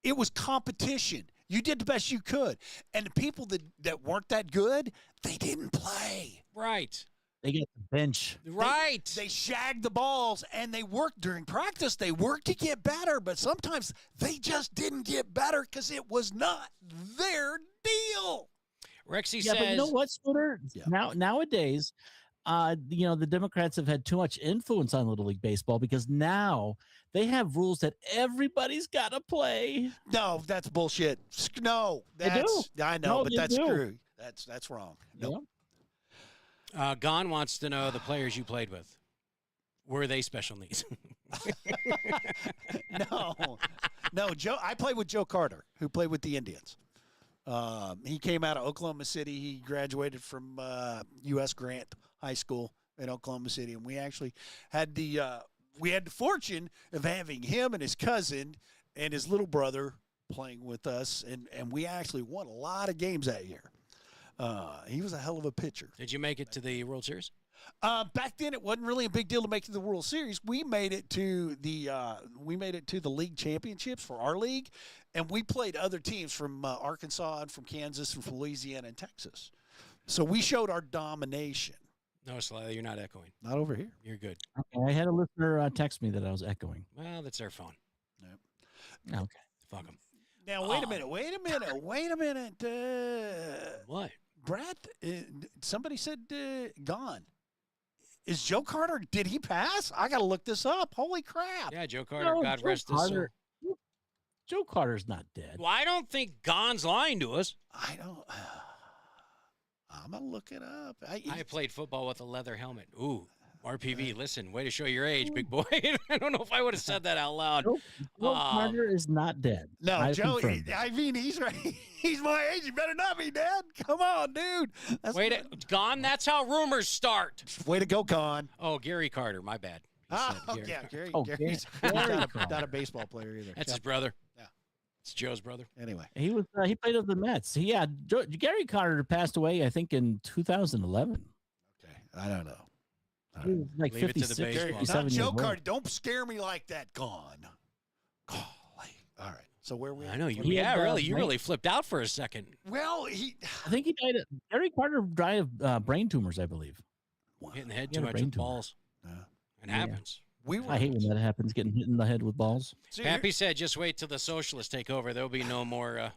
it was competition. You did the best you could, and the people that weren't that good, they didn't play. Right. They get the bench. Right. They shagged the balls, and they worked during practice. They worked to get better, but sometimes they just didn't get better because it was not their deal. Rexy says. But you know what, Scooter? Yeah. Nowadays, the Democrats have had too much influence on Little League Baseball because now they have rules that everybody's got to play. No, that's bullshit. No, I know, but that's true. That's wrong. No. Nope. Gon wants to know the players you played with. Were they special needs? No, Joe. I played with Joe Carter, who played with the Indians. He came out of Oklahoma City. He graduated from U.S. Grant High School in Oklahoma City, and we actually had the fortune of having him and his cousin and his little brother playing with us, and we actually won a lot of games that year. He was a hell of a pitcher. Did you make it to the World Series? Back then, it wasn't really a big deal to make it to the World Series. We made it to the league championships for our league, and we played other teams from Arkansas and from Kansas and from Louisiana and Texas. So we showed our domination. No, Sly, you're not echoing. Not over here. You're good. Okay, I had a listener text me that I was echoing. Well, that's their phone. Yep. Okay. Fuck them. Now, wait a minute. What? Brad, somebody said gone. Is Joe Carter, did he pass? I got to look this up. Holy crap. Yeah, Joe Carter, God rest his soul. Joe Carter's not dead. Well, I don't think Gon's lying to us. I don't. I'm going to look it up. I played football with a leather helmet. Ooh, RPV, listen, way to show your age, big boy. I don't know if I would have said that out loud. Joe Carter is not dead. No, Joe, I mean, he's right. He's my age. He better not be dead. Come on, dude. Gon, that's how rumors start. Way to go, Gon. Oh, Gary Carter, my bad. Gary's not a baseball player either. That's his brother. Yeah. It's Joe's brother. Anyway. He played with the Mets. Gary Carter passed away, I think, in 2011. Okay. I don't know. He was like 56, 57 not Joe Carter. Carter. Don't scare me like that, Gon. Golly. All right. So where we? I know you. Really, you really flipped out for a second. Well, I think he died. Gary Carter died of brain tumors, I believe. Hitting the head too much with balls. It happens. I hate when that happens. Getting hit in the head with balls. Pappy said, "Just wait till the socialists take over. There'll be no more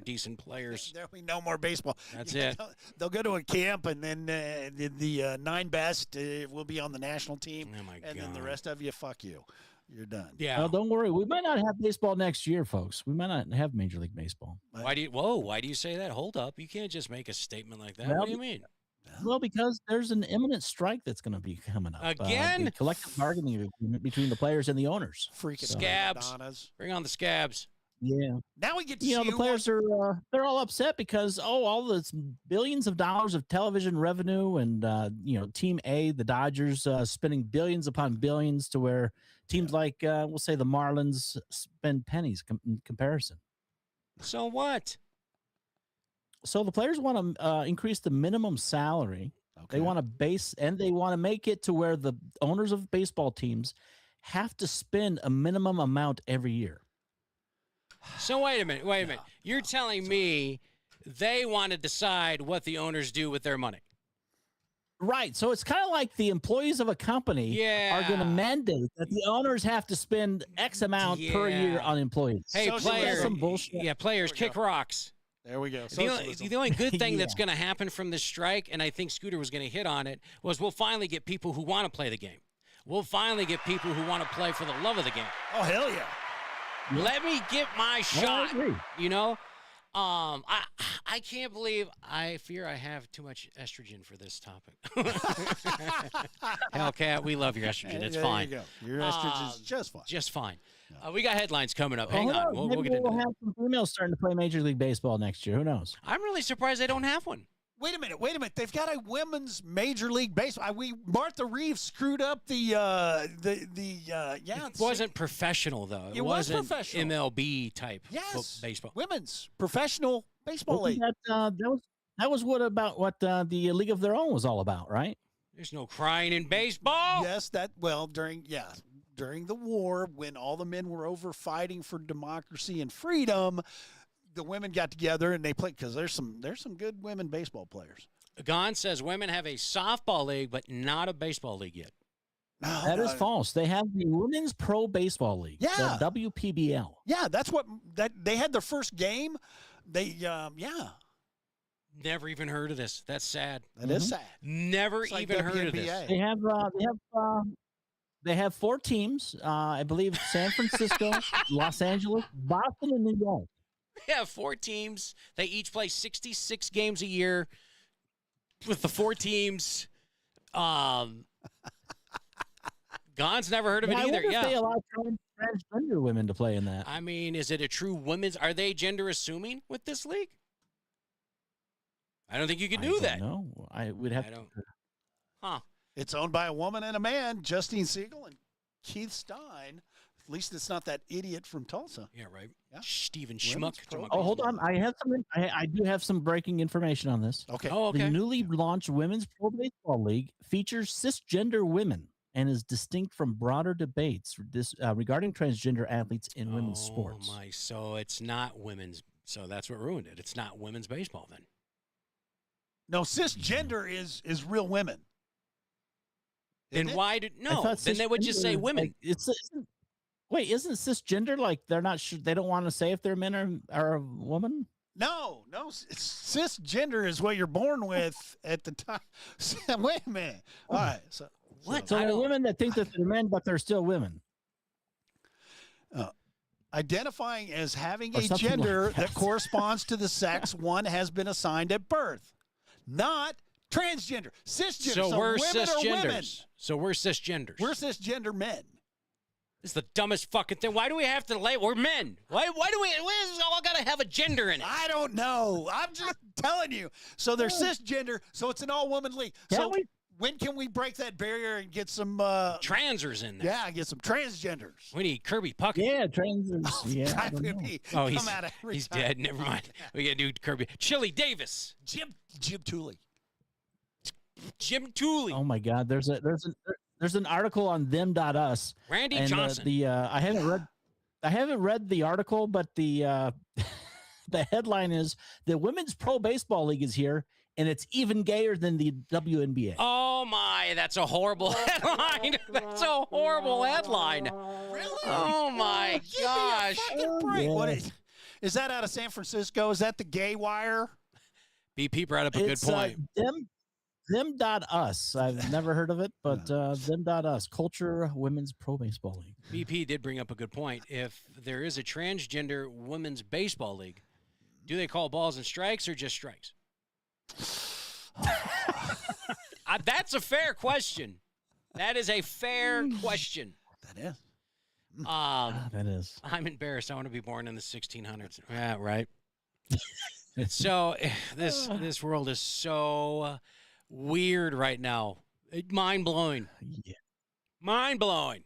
decent players. There'll be no more baseball. That's it. They'll go to a camp, and then the 9 best will be on the national team. Oh my God. And then the rest of you, fuck you. You're done. Yeah. Well, don't worry. We might not have baseball next year, folks. We might not have Major League Baseball. Why do you say that? Hold up. You can't just make a statement like that. What do you mean? Well, because there's an imminent strike that's going to be coming up. Again? Collective bargaining agreement between the players and the owners. Freaking scabs. Madonnas. Bring on the scabs. Yeah. Now we get to the players are they're all upset because all this billions of dollars of television revenue and Team A, the Dodgers, spending billions upon billions to where teams like we'll say the Marlins spend pennies in comparison. So what? So the players want to increase the minimum salary. Okay. They want to make it to where the owners of baseball teams have to spend a minimum amount every year. So wait a minute. You're telling me they want to decide what the owners do with their money. Right. So it's kind of like the employees of a company are going to mandate that the owners have to spend X amount per year on employees. Hey, players. Some bullshit. Yeah, players kick rocks. There we go. The only good thing that's going to happen from this strike, and I think Scooter was going to hit on it, was we'll finally get people who want to play the game. We'll finally get people who want to play for the love of the game. Oh, hell yeah. Let me get my shot. I can't believe I fear I have too much estrogen for this topic. Hellcat, we love your estrogen. It's fine. There you go. Your estrogen is just fine. Just fine. We got headlines coming up. Hang on. We'll get into have some females starting to play Major League Baseball next year. Who knows? I'm really surprised they don't have one. Wait a minute. They've got a women's Major League Baseball. Martha Reeves screwed up yeah. It wasn't professional though. It wasn't professional. MLB type baseball. Women's professional baseball league. That was what the League of Their Own was all about, right? There's no crying in baseball. Yes, during the war when all the men were over fighting for democracy and freedom, the women got together and they played because there's some good women baseball players. Gon says women have a softball league, but not a baseball league yet. No, that is false. They have the Women's Pro Baseball League, the WPBL. Yeah, that's what they had their first game. Never even heard of this. That's sad. That is sad. Never even heard of this. They have 4 teams. I believe San Francisco, Los Angeles, Boston, and New York. Yeah, 4 teams. They each play 66 games a year with the 4 teams. Gon's never heard of it either. If they allow transgender women to play in that. I mean, is it a true women's? Are they gender assuming with this league? I don't think you can do that. No, I would have. Huh. It's owned by a woman and a man, Justine Siegel and Keith Stein. At least it's not that idiot from Tulsa. Yeah, right. Yeah. Steven Schmuck. Oh, hold on. I do have some breaking information on this. Okay. Oh, okay. The newly launched Women's Pro Baseball League features cisgender women and is distinct from broader debates regarding transgender athletes in women's sports. Oh, my. So it's not women's. So that's what ruined it. It's not women's baseball then. No, cisgender is real women. Then why did Then they would just say women. Wait, isn't cisgender like they're not sure? They don't want to say if they're men or a woman. No, cisgender is what you're born with at the time. Wait a minute. All right. So there are women that think that they're men, but they're still women. Identifying as having a gender that corresponds to the sex one has been assigned at birth. Not transgender, cisgender. So we're cisgenders. So we're cisgenders. We're cisgender men. It's the dumbest fucking thing. Why do we have to label? We're men. Why do we? Why is all got to have a gender in it? I don't know. I'm just telling you. So they're cisgender. So it's an all-woman league. When can we break that barrier and get some transers in there? Yeah, get some transgenders. We need Kirby Puckett. Yeah, transers. He's dead. Never mind. We gotta do Kirby. Chili Davis. Jim Tooley. Jim Tooley. Oh my God. There's an article on them.us. Randy Johnson. I haven't read the article, but the the headline is the Women's Pro Baseball League is here. And it's even gayer than the WNBA. Oh, my. That's a horrible headline. That's a horrible headline. Really? Oh, my gosh. What is that out of San Francisco? Is that the Gay Wire? BP brought up a good point. Them.us. I've never heard of it, but them.us. Culture Women's Pro Baseball League. BP did bring up a good point. If there is a transgender women's baseball league, do they call balls and strikes or just strikes? That's a fair question. That is a fair question. That is. That is. I'm embarrassed. I want to be born in the 1600s. Yeah, right. So this world is so weird right now. Mind blowing. Yeah. Mind blowing.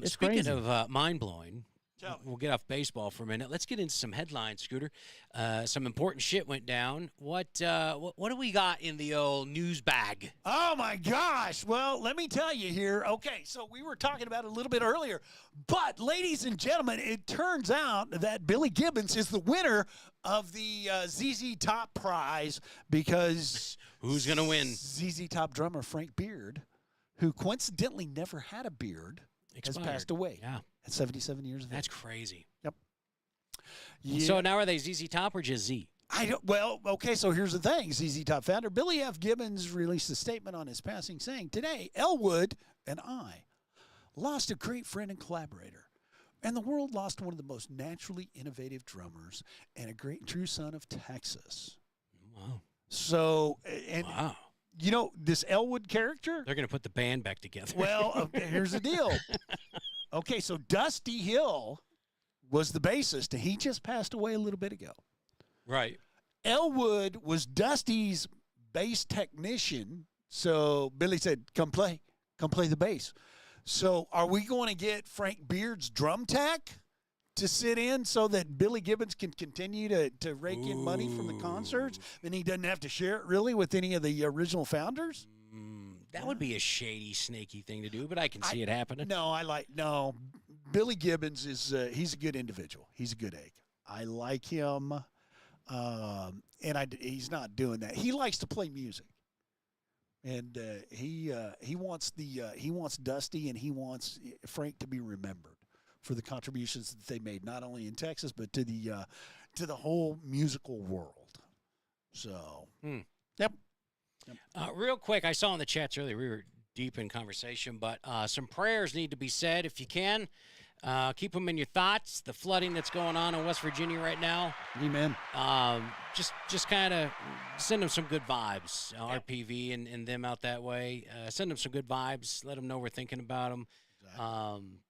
Speaking crazy. of mind blowing. We'll get off baseball for a minute. Let's get into some headlines, Scooter. Some important shit went down. What do we got in the old news bag? Oh, my gosh. Well, let me tell you here. Okay, so we were talking about it a little bit earlier. But, ladies and gentlemen, it turns out that Billy Gibbons is the winner of the ZZ Top prize because... Who's going to win? ZZ Top drummer Frank Beard, who coincidentally never had a beard, has passed away. Yeah. At 77 years of age. That's crazy. Yep. Yeah. So now are they ZZ Top or just Z? Okay, so here's the thing. ZZ Top founder Billy F. Gibbons released a statement on his passing saying, "Today, Elwood and I lost a great friend and collaborator, and the world lost one of the most naturally innovative drummers and a great true son of Texas." Wow. So, wow. You know, this Elwood character? They're going to put the band back together. Well, here's the deal. Okay, so Dusty Hill was the bassist, and he just passed away a little bit ago. Right. Elwood was Dusty's bass technician. So Billy said, come play the bass. So are we going to get Frank Beard's drum tech to sit in so that Billy Gibbons can continue to rake in money from the concerts, and he doesn't have to share it really with any of the original founders? That would be a shady, snaky thing to do, but I can see it happening. No, Billy Gibbons is he's a good individual. He's a good egg. I like him, and he's not doing that. He likes to play music, and he wants Dusty and he wants Frank to be remembered for the contributions that they made, not only in Texas but to the whole musical world. So, yep. Real quick, I saw in the chats earlier, we were deep in conversation, but some prayers need to be said if you can. Keep them in your thoughts. The flooding that's going on in West Virginia right now. Amen. Just kind of send them some good vibes. RPV and them out that way. Send them some good vibes. Let them know we're thinking about them. Exactly.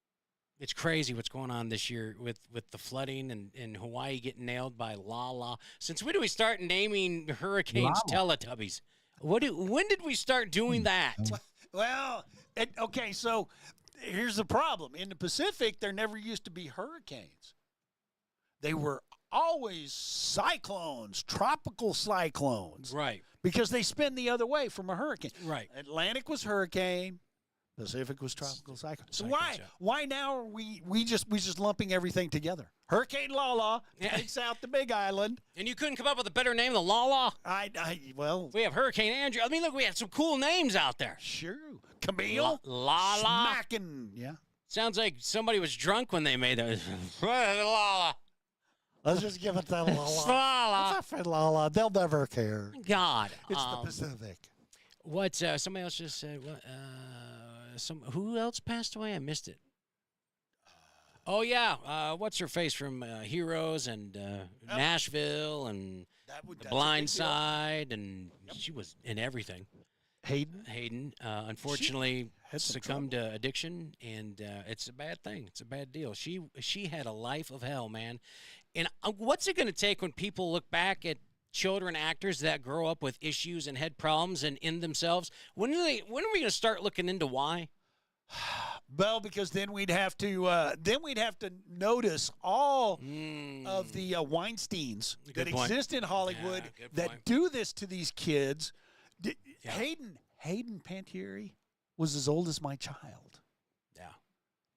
It's crazy what's going on this year with the flooding and Hawaii getting nailed by La. Since when do we start naming hurricanes Teletubbies? When did we start doing that? Well, okay, so here's the problem. In the Pacific, there never used to be hurricanes. They were always cyclones, tropical cyclones. Right. Because they spin the other way from a hurricane. Right. Atlantic was hurricane. Pacific was tropical cyclone. So why now are we just lumping everything together? Hurricane Lala takes out the Big Island. And you couldn't come up with a better name than Lala? Well, we have Hurricane Andrew. I mean, look, we have some cool names out there. Sure. Camille. Lala. Smacking. Yeah. Sounds like somebody was drunk when they made those. Lala. Let's just give it to Lala. Lala. It's for Lala. They'll never care. God. It's the Pacific. What somebody else just said? What? Who else passed away? I missed it. Oh yeah, what's her face from Heroes and Nashville and The Blind Side, and she was in everything. Hayden, unfortunately, succumbed to addiction, and it's a bad thing. It's a bad deal. She had a life of hell, man. And what's it going to take when people look back at children actors that grow up with issues and head problems and in themselves? When are we going to start looking into why? Well, because then we'd have to notice all of the Weinsteins that exist in Hollywood that do this to these kids. Hayden Panettiere was as old as my child. Yeah,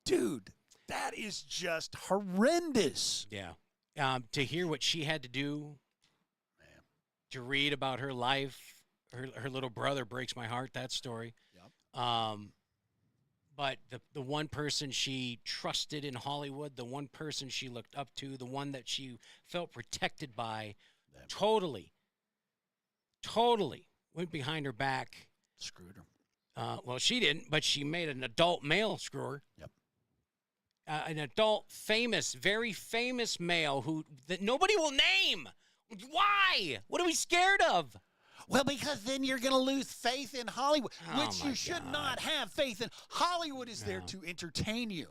dude, that is just horrendous. Yeah, to hear what she had to do. To read about her life, her little brother breaks my heart, that story. Yep. But the one person she trusted in Hollywood, the one person she looked up to, the one that she felt protected by, totally went behind her back. Screwed her. Well, she didn't, but she made an adult male screw her. Yep. An adult, very famous male that nobody will name. Why? What are we scared of? Well, because then you're going to lose faith in Hollywood, which you should not have faith in. Hollywood is there to entertain you.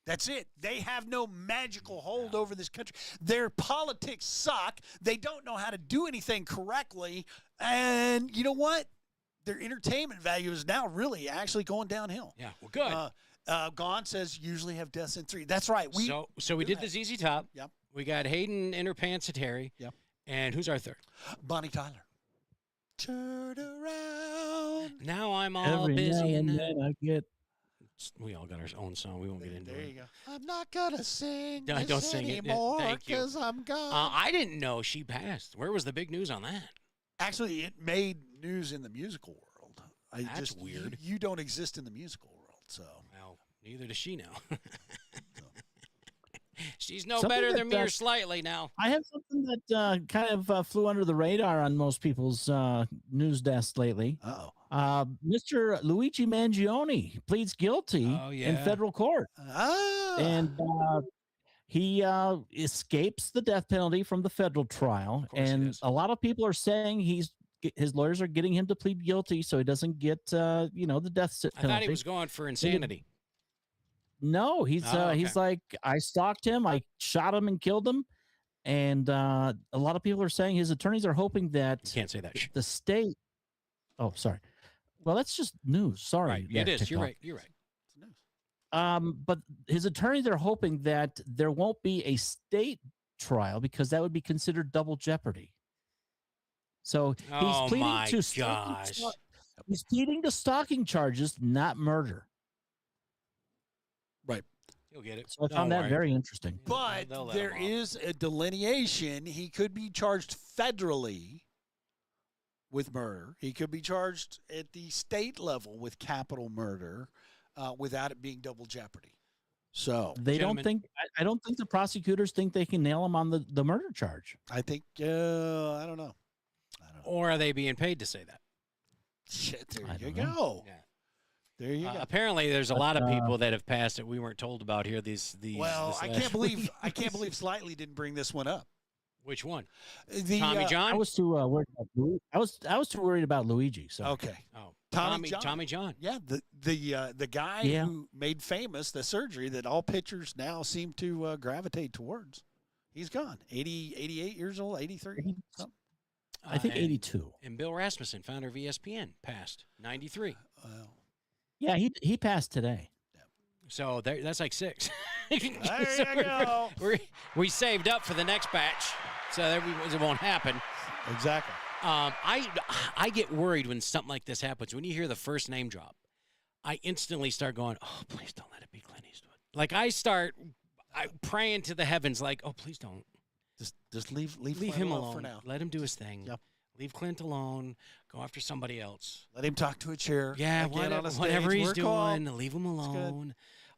That's it. They have no magical hold over this country. Their politics suck. They don't know how to do anything correctly. And you know what? Their entertainment value is now really actually going downhill. Yeah, well, good. Gone says usually have deaths in 3. That's right. So we did the ZZ Top. Yep. We got Hayden Panettiere. Yep. And who's our third? Bonnie Tyler. Turn around. Now I'm all busy. And then I get. We all got our own song. We won't get into it. There you go. I'm not going to sing don't sing anymore because I'm gone. I didn't know she passed. Where was the big news on that? Actually, it made news in the musical world. That's weird. You don't exist in the musical world, so. Well, neither does she now. She's better than me or slightly now. I have something that kind of flew under the radar on most people's news desk lately. Mr. Luigi Mangione pleads guilty in federal court. And he escapes the death penalty from the federal trial. And a lot of people are saying his lawyers are getting him to plead guilty so he doesn't get the death penalty. I thought he was going for insanity. No, he's like, I stalked him, I shot him and killed him, And a lot of people are saying his attorneys are hoping that you can't say that. the state. Oh, sorry. Well, that's just news. Sorry. Right. It is. You're right. You're right. It's news. But his attorneys are hoping that there won't be a state trial because that would be considered double jeopardy. So he's pleading to he's pleading to stalking charges, not murder. Right. You'll get it. So I found that very interesting. But there is a delineation. He could be charged federally with murder. He could be charged at the state level with capital murder without it being double jeopardy. So they don't think. I don't think the prosecutors think they can nail him on the murder charge. I think I don't know. Or are they being paid to say that? Shit, there you go. Yeah. There you go. Apparently, there's a lot of people that have passed that we weren't told about here. I can't believe Slightly didn't bring this one up. Which one? Tommy John. I was too worried about I was too worried about Luigi. So okay. Oh, Tommy John. Yeah, the guy who made famous the surgery that all pitchers now seem to gravitate towards. He's gone. 88 years old, 83. I think 82. And Bill Rasmussen, founder of ESPN, passed 93. Yeah, he passed today. So that's like 6. There you go. We saved up for the next batch, so that it won't happen. Exactly. I get worried when something like this happens. When you hear the first name drop, I instantly start going, "Oh, please don't let it be Clint Eastwood." Like I start praying to the heavens, like, "Oh, please don't." Just leave him alone for now. Let him do his thing. Yep. Leave Clint alone. Go after somebody else. Let him talk to a chair. Yeah, whatever he's doing, leave him alone.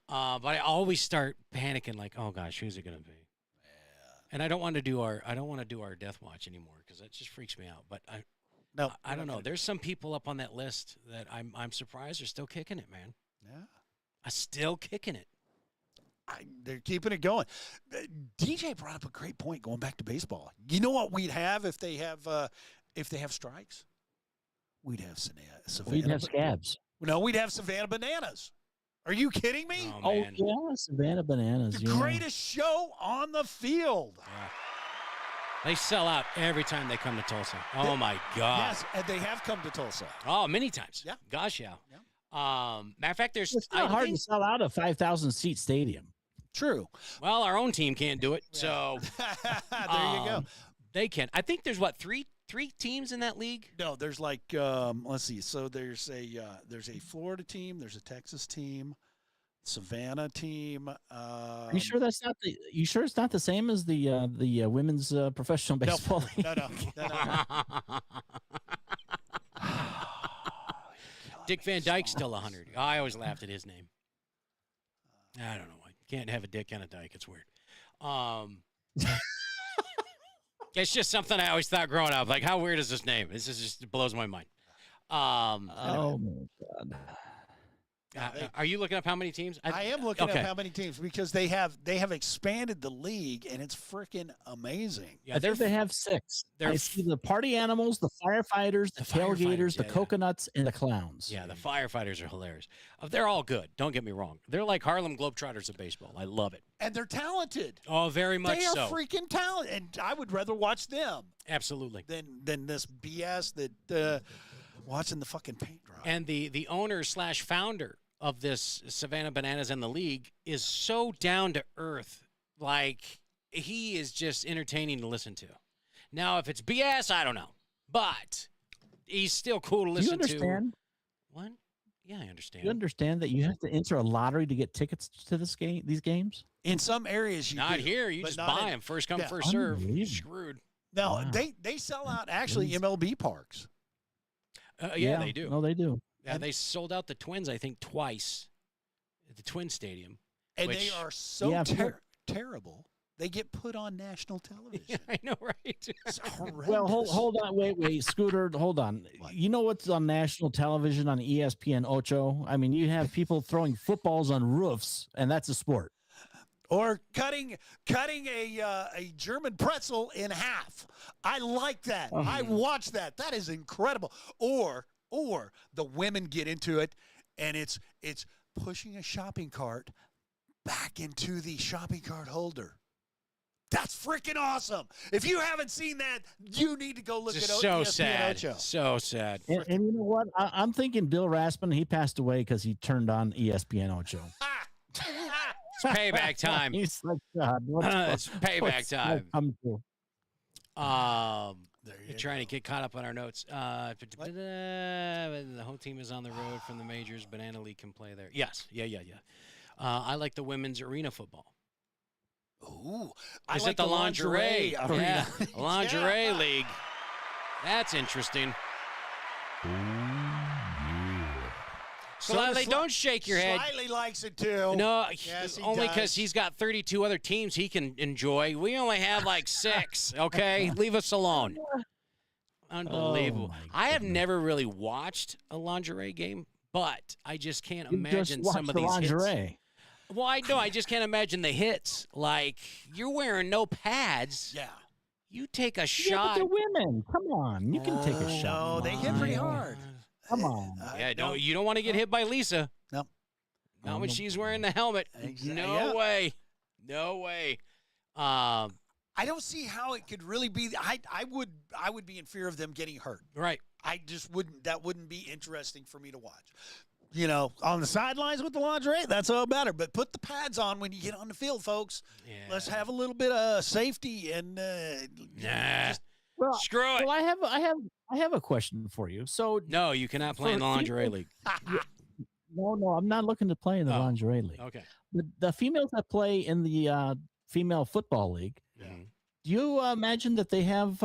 But I always start panicking, like, oh gosh, who's it gonna be? Yeah. And I don't want to do our death watch anymore because that just freaks me out. But I don't know. There's some people up on that list that I'm surprised are still kicking it, man. Yeah, still kicking it. They're keeping it going. DJ brought up a great point going back to baseball. You know what we'd have if they have strikes? We'd have Savannah. We'd have scabs. No, we'd have Savannah Bananas. Are you kidding me? Oh yeah, Savannah Bananas. The greatest show on the field. Yeah. They sell out every time they come to Tulsa. Oh my God. Yes, and they have come to Tulsa. Oh, many times. Yeah. Gosh, yeah. Matter of fact, it's not hard to sell out a 5,000 seat stadium. True. Well, our own team can't do it, so there you go. They can. I think there's three teams in that league. No, there's like let's see. So there's a Florida team, there's a Texas team, Savannah team. You sure that's not the? You sure it's not the same as the women's professional baseball league? No. Dick Van Dyke's still 100. I always laughed at his name. I don't know why. Can't have a Dick and a Dyke. It's weird. It's just something I always thought growing up. Like, how weird is this name? This is just blows my mind. Oh my God. Are you looking up how many teams? I am looking up how many teams because they have expanded the league and it's freaking amazing. Yeah, they have 6. I see the party animals, the firefighters, the tailgaters, the coconuts, and the clowns. Yeah, the firefighters are hilarious. They're all good. Don't get me wrong. They're like Harlem Globetrotters of baseball. I love it. And they're talented. Oh, very much so. They are freaking talented, and I would rather watch them. Absolutely. Than this BS that watching the fucking paint dry. And the owner / founder of this Savannah Bananas and the league is so down to earth. Like, he is just entertaining to listen to. Now, if it's BS, I don't know. But he's still cool to listen to. Do you understand? What? Yeah, I understand. You understand that you have to enter a lottery to get tickets to these games? In some areas, you not do, here. You just buy them. First come, first serve. You're screwed. No, they sell out actually MLB parks. Yeah, they do. No, they do. Yeah, they sold out the Twins, I think, twice at the Twin Stadium. And they are so terrible. They get put on national television. Yeah, I know, right? It's horrendous. Well, hold on. Wait. Scooter, hold on. What? You know what's on national television on ESPN Ocho? I mean, you have people throwing footballs on roofs, and that's a sport. Or cutting a German pretzel in half. I like that. Oh. I watch that. That is incredible. Or the women get into it, and it's pushing a shopping cart back into the shopping cart holder. That's freaking awesome. If you haven't seen that, you need to go look Just at so ESPN sad. Ocho. So sad. And you know what? I'm thinking Bill Raspin, he passed away because he turned on ESPN Ocho. It's payback time. He's like, God, it's payback time. You're trying to get caught up on our notes. The home team is on the road from the majors. Banana League can play there. Yes. Yeah. I like the women's arena football. Ooh, Is it the lingerie? Yeah, lingerie league. That's interesting. Slightly, don't shake your head. Slightly likes it too. No, yes, only because he's got 32 other teams he can enjoy. We only have like 6. Okay, leave us alone. Unbelievable. I have never really watched a lingerie game, but I just can't imagine some of these lingerie hits. Well, I know. I just can't imagine the hits. Like, you're wearing no pads. Yeah. You take a shot. Yeah, but they're women. Come on. You can take a shot. No, they hit pretty hard. Come on. Yeah, you don't want to get hit by Lisa. No. Not when she's wearing the helmet. No way. No way. I don't see how it could really be. I would be in fear of them getting hurt. Right. I just wouldn't. That wouldn't be interesting for me to watch. You know, on the sidelines with the lingerie, that's all better. But put the pads on when you get on the field, folks. Yeah. Let's have a little bit of safety and screw it. Well, I have a question for you. So no, you cannot play in the lingerie league. No, I'm not looking to play in the lingerie league. Okay. The females that play in the female football league, do you imagine that they have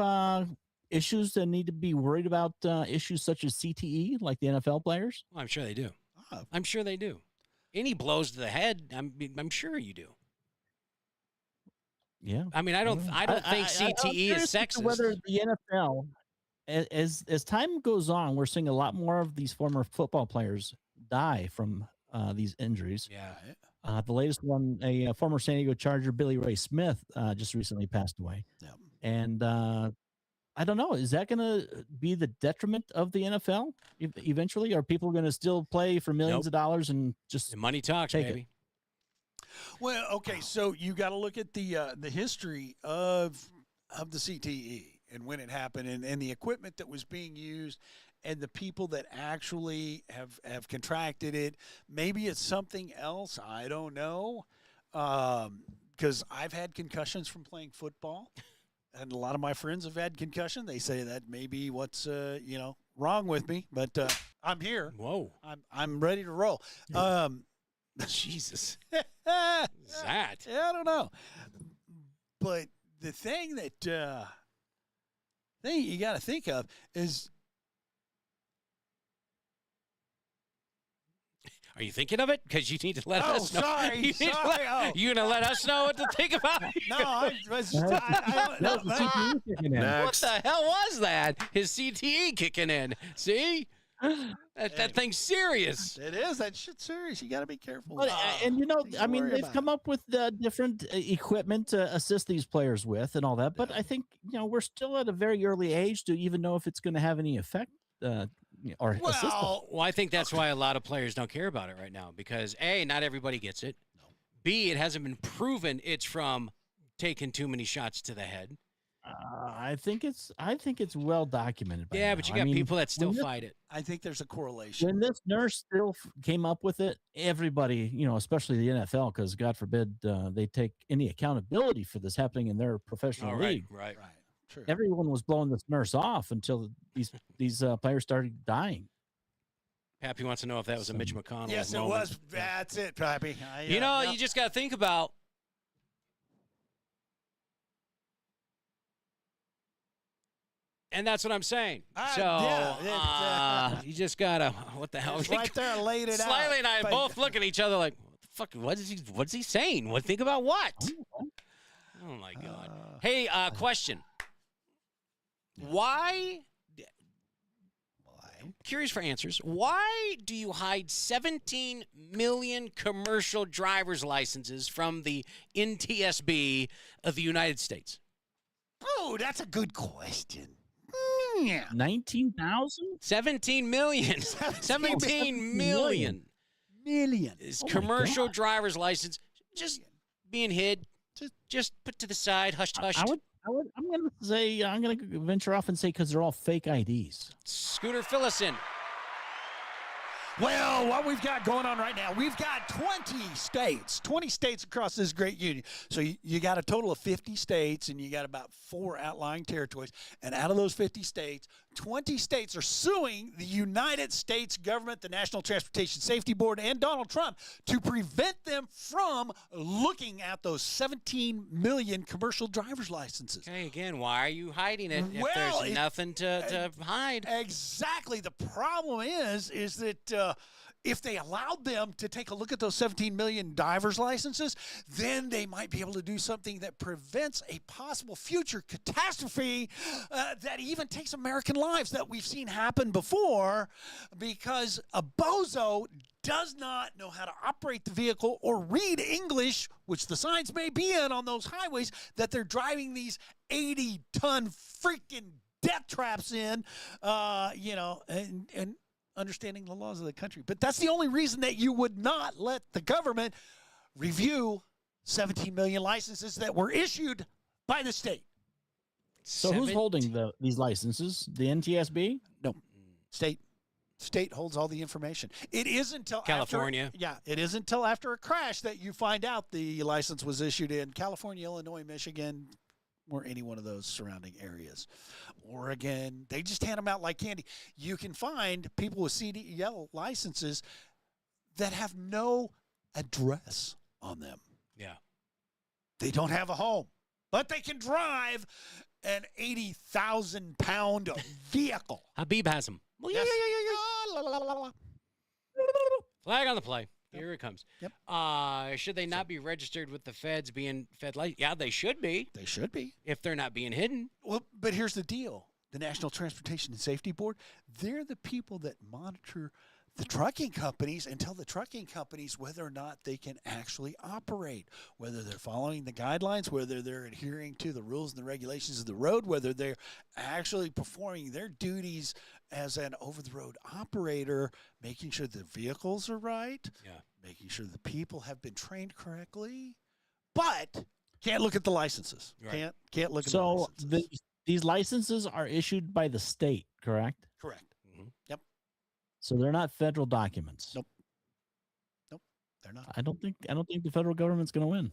issues that need to be worried about, issues such as CTE, like the NFL players? Well, I'm sure they do. I'm sure they do. Any blows to the head, I'm sure you do. Yeah. I mean, I don't think CTE is sexist. Whether the NFL, as time goes on, we're seeing a lot more of these former football players die from these injuries. Yeah. The latest one, a former San Diego Charger, Billy Ray Smith, just recently passed away. Yep. And I don't know. Is that going to be the detriment of the NFL eventually? Are people going to still play for millions of dollars and just money talks, baby? Well, okay, so you got to look at the history of the CTE and when it happened and the equipment that was being used and the people that actually have contracted it. Maybe it's something else. I don't know. Because I've had concussions from playing football. And a lot of my friends have had concussion. They say that may be what's wrong with me, but I'm here. Whoa, I'm ready to roll. Jesus, that I don't know. But the thing that you got to think of is. Are you thinking of it? Because you need to let us know. Sorry. You gonna let us know what to think about? No, What the hell was that? His CTE kicking in. See, that thing's serious. It is. That shit's serious. You got to be careful. But, and I mean, they've come up with different equipment to assist these players with and all that. But I think we're still at a very early age to even know if it's going to have any effect. Well, I think that's why a lot of players don't care about it right now because A, not everybody gets it. No. B, it hasn't been proven it's from taking too many shots to the head. I think it's well documented. Yeah, but you got people that still fight it. I think there's a correlation. When this nurse still came up with it, everybody, especially the NFL, because God forbid they take any accountability for this happening in their professional league. Right. True. Everyone was blowing this nurse off until these players started dying. Pappy wants to know if that was a Mitch McConnell. Yes, it was. That's it, Pappy. You just got to think about. And that's what I'm saying. You just got to, what the hell? Right there, laid it out. Slightly and I both look at each other like, what the fuck, what's he saying? Think about what? Oh, my God. Hey, question. Why? I'm curious for answers. Why do you hide 17 million commercial driver's licenses from the NTSB of the United States? Oh, that's a good question. 19,000? 17 million. 17 million. Million. Is commercial driver's license just being hid Just put to the side, hushed. I'm going to venture off and say because they're all fake IDs. Scooter, fill us in. Well, what we've got going on right now, we've got 20 states across this great union. So you got a total of 50 states, and you got about 4 outlying territories. And out of those 50 states, 20 states are suing the United States government, the National Transportation Safety Board, and Donald Trump to prevent them from looking at those 17 million commercial driver's licenses. Okay, again, why are you hiding it if there's nothing to hide? Exactly. The problem is that if they allowed them to take a look at those 17 million driver's licenses, then they might be able to do something that prevents a possible future catastrophe that even takes American lives that we've seen happen before, because a bozo does not know how to operate the vehicle or read English, which the signs may be in on those highways that they're driving these 80-ton freaking death traps in, and understanding the laws of the country. But that's the only reason that you would not let the government review 17 million licenses that were issued by the state. So who's holding these licenses? The NTSB? No, state holds all the information. It is until California. It is until after a crash that you find out the license was issued in California, Illinois, Michigan, or any one of those surrounding areas. Oregon, they just hand them out like candy. You can find people with CDL licenses that have no address on them. Yeah. They don't have a home, but they can drive an 80,000-pound vehicle. Habib has them. Well, yes. Flag on the play. Yep. Here it comes. Yep. Should they not be registered with the feds being fed light? Yeah, they should be. They should be. If they're not being hidden. Well, but here's the deal. The National Transportation and Safety Board, they're the people that monitor the trucking companies and tell the trucking companies whether or not they can actually operate, whether they're following the guidelines, whether they're adhering to the rules and the regulations of the road, whether they're actually performing their duties as an over-the-road operator, making sure the vehicles are right, making sure the people have been trained correctly, but can't look at the licenses. Right. Can't look at the licenses. So these licenses are issued by the state, correct? Correct. Mm-hmm. Yep. So they're not federal documents. Nope, they're not. I don't think the federal government's going to win.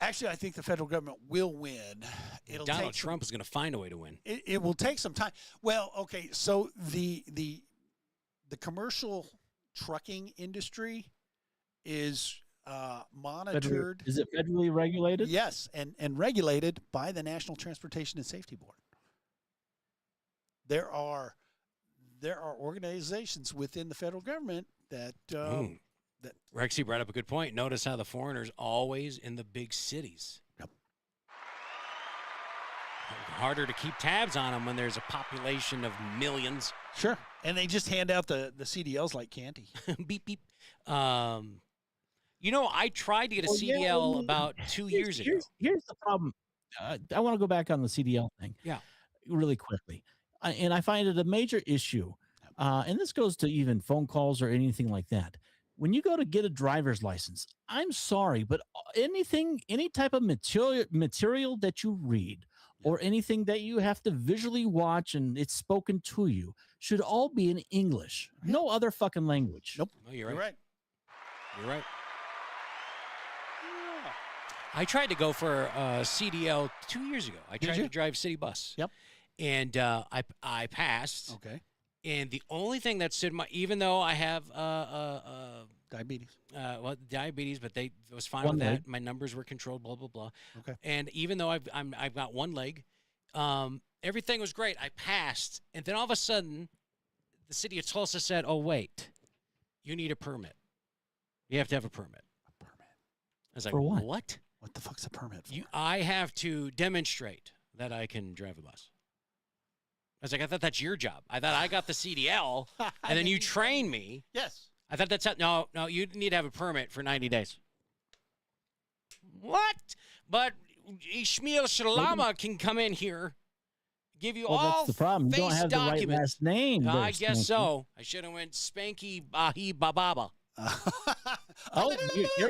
Actually, I think the federal government will win. Donald Trump is going to find a way to win. It will take some time. Well, okay, so the commercial trucking industry is monitored. Is it federally regulated? Yes, and regulated by the National Transportation and Safety Board. There are organizations within the federal government that Rexy brought up a good point. Notice how the foreigners always in the big cities. Yep. Harder to keep tabs on them when there's a population of millions. Sure. And they just hand out the CDLs like candy. Beep, beep. I tried to get a CDL about 2 years ago. Here's the problem. I want to go back on the CDL thing. Yeah. Really quickly. And I find it a major issue. And this goes to even phone calls or anything like that. When you go to get a driver's license, I'm sorry, but any type of material that you read or anything that you have to visually watch and it's spoken to you should all be in English. No other fucking language. Nope. No, you're right. You're right. Yeah. I tried to go for a CDL 2 years ago. I tried to drive city bus. Yep. And I passed. Okay. And the only thing that stood even though I have diabetes, but it was fine with that. My numbers were controlled. Blah blah blah. Okay. And even though I've got one leg, everything was great. I passed, and then all of a sudden, the city of Tulsa said, "Oh wait, you need a permit. You have to have a permit." A permit. I was like, for what? What? What the fuck's a permit for? I have to demonstrate that I can drive a bus. I was like, I thought that's your job. I thought I got the CDL, and then you train me. Yes. I thought that's no. You need to have a permit for 90 days. What? But Ishmael Shalama can come in here, give you all that's the problem. You don't have documents. The right last name. I guess so. I should have went Spanky Bahi Bababa.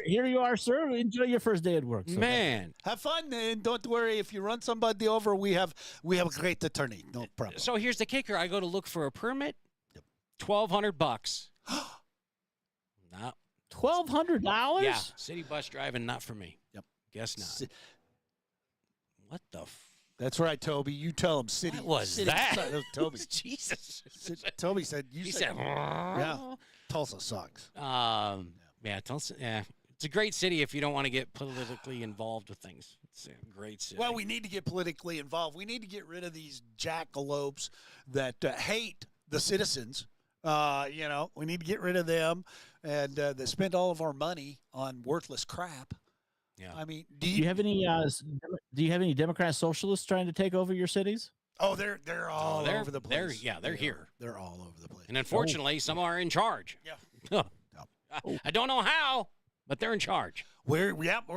Here you are, sir. Enjoy your first day at work. So Man, have fun, and don't worry if you run somebody over. We have a great attorney. No problem. so here's the kicker. I go to look for a permit, $1,200. No. $1,200? Yeah, city bus driving, not for me. Yep. Guess not. What the That's right, Toby. You tell him city. What was city, that? Toby. Jesus. Toby said, He said, yeah, Tulsa sucks. yeah, Tulsa, yeah. It's a great city if you don't want to get politically involved with things. It's a great city. Well, we need to get politically involved. We need to get rid of these jackalopes that hate the citizens. We need to get rid of them and they spend all of our money on worthless crap. Yeah. I mean, do you have any Democrat socialists trying to take over your cities? Oh, they're all over the place. They're here. They're all over the place. And unfortunately, some are in charge. Yeah. I don't know how, but they're in charge. We're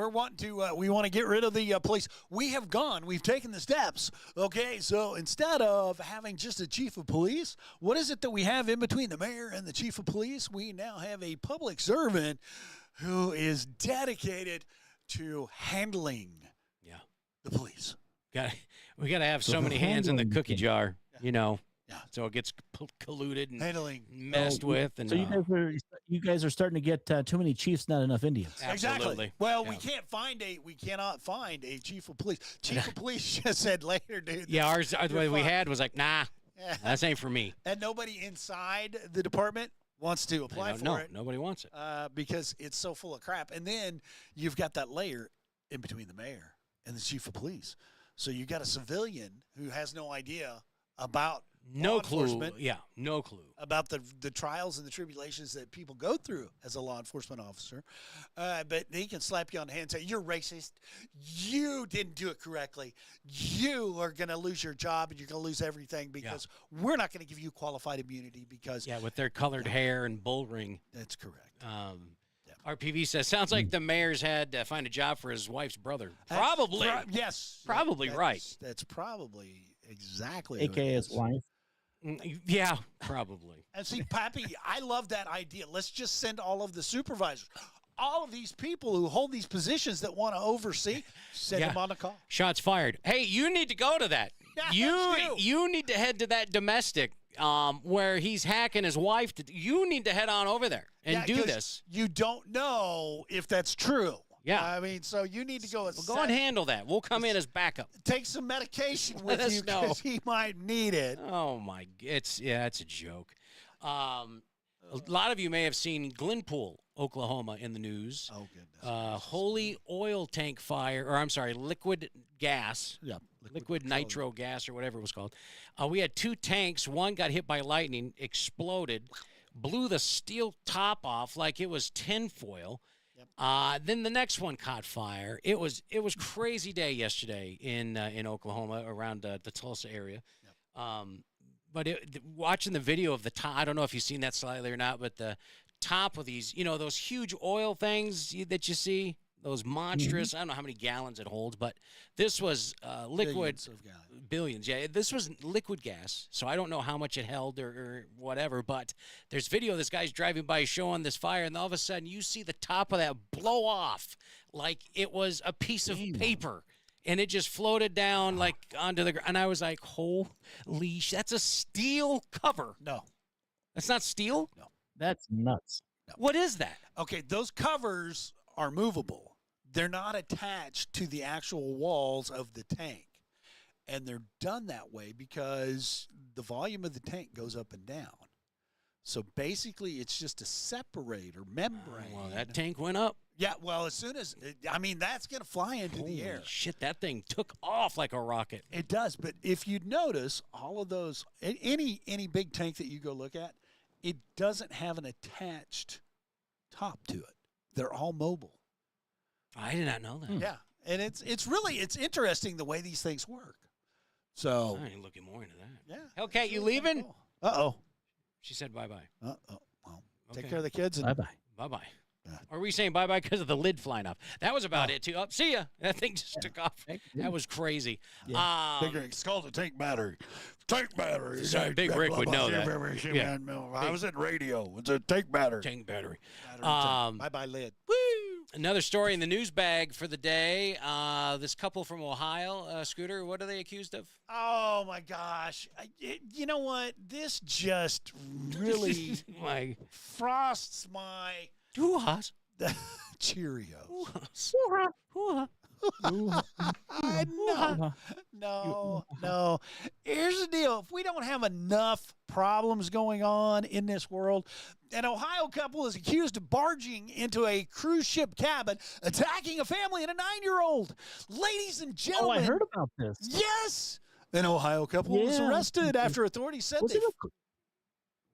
wanting to we want to get rid of the police. We've taken the steps. Okay, so instead of having just a chief of police, what is it that we have in between the mayor and the chief of police? We now have a public servant who is dedicated to handling the police. We got to have so many hands in the cookie jar, Yeah. So it gets colluded and Handling. messed with. And so you guys are starting to get too many chiefs, not enough Indians. Absolutely. Exactly. Well, we cannot find a chief of police. Chief of police just said later, dude. Yeah, ours what we had was like, nah, that ain't for me. And nobody inside the department wants to apply for it. Nobody wants it. Because it's so full of crap. And then you've got that layer in between the mayor and the chief of police. So you got a civilian who has no idea about no clue. Yeah, no clue about the trials and the tribulations that people go through as a law enforcement officer. But he can slap you on the hand and say, "You're racist. You didn't do it correctly. You are going to lose your job and you're going to lose everything because we're not going to give you qualified immunity because with their colored hair and bull ring." That's correct. RPV says, sounds like the mayor's had to find a job for his wife's brother. Probably. Yes. Probably right. That's probably exactly AKA his wife. Yeah, probably. And see, Pappy, I love that idea. Let's just send all of the supervisors, all of these people who hold these positions that want to oversee, send them on the call. Shots fired. Hey, you need to go to that. You need to head to that domestic where he's hacking his wife. You need to head on over there and do this. You don't know if that's true. Yeah. I mean, so you need to go. Go and handle that. We'll come in as backup. Take some medication with you because he might need it. Oh, my. It's a joke. A lot of you may have seen Glenpool, Oklahoma in the news. Oh, goodness. Holy oil tank fire, or I'm sorry, liquid gas. Yeah. Liquid nitro gas or whatever it was called. We had two tanks. One got hit by lightning, exploded, blew the steel top off like it was tinfoil. Yep. Then the next one caught fire. It was crazy day yesterday in Oklahoma around the Tulsa area. Yep. But watching the video of the top, I don't know if you've seen that slightly or not, but the top of these, those huge oil things that you see, those monstrous, I don't know how many gallons it holds, but this was liquid. Billions. Yeah, this was liquid gas, so I don't know how much it held or whatever, but there's video of this guy's driving by showing this fire, and all of a sudden you see the top of that blow off like it was a piece of paper. And it just floated down like onto the ground. And I was like, holy that's a steel cover. No. That's not steel? No. That's nuts. No. What is that? Okay, those covers are movable. They're not attached to the actual walls of the tank. And they're done that way because the volume of the tank goes up and down. So basically, it's just a separator membrane. Well, that tank went up. Yeah, well, as soon as, that's going to fly into the air. Shit, that thing took off like a rocket. It does, but if you notice, all of those, any big tank that you go look at, it doesn't have an attached top to it. They're all mobile. I did not know that. Yeah, and it's interesting the way these things work. So I ain't looking more into that. Yeah. Hellcat, you leaving? Cool. Uh-oh. She said bye-bye. Uh-oh. Well, take care of the kids. Bye-bye. Bye-bye. Or were you saying bye-bye because of the lid flying off? That was about it, too. Oh, see ya. That thing just took off. That was crazy. Yeah. It's called a tank battery. Tank battery. So Big Rick would know that. Yeah. I was in radio. It's a tank battery. Tank battery. Bye-bye lid. Woo! Another story in the news bag for the day. This couple from Ohio, Scooter, what are they accused of? Oh, my gosh. You know what? This just really frosts my... Hoo-haws. Cheerios. Hoo-ha. No. Here's the deal. If we don't have enough problems going on in this world, an Ohio couple is accused of barging into a cruise ship cabin, attacking a family and a 9-year-old. Ladies and gentlemen. Oh, I heard about this. Yes. An Ohio couple was arrested after authorities said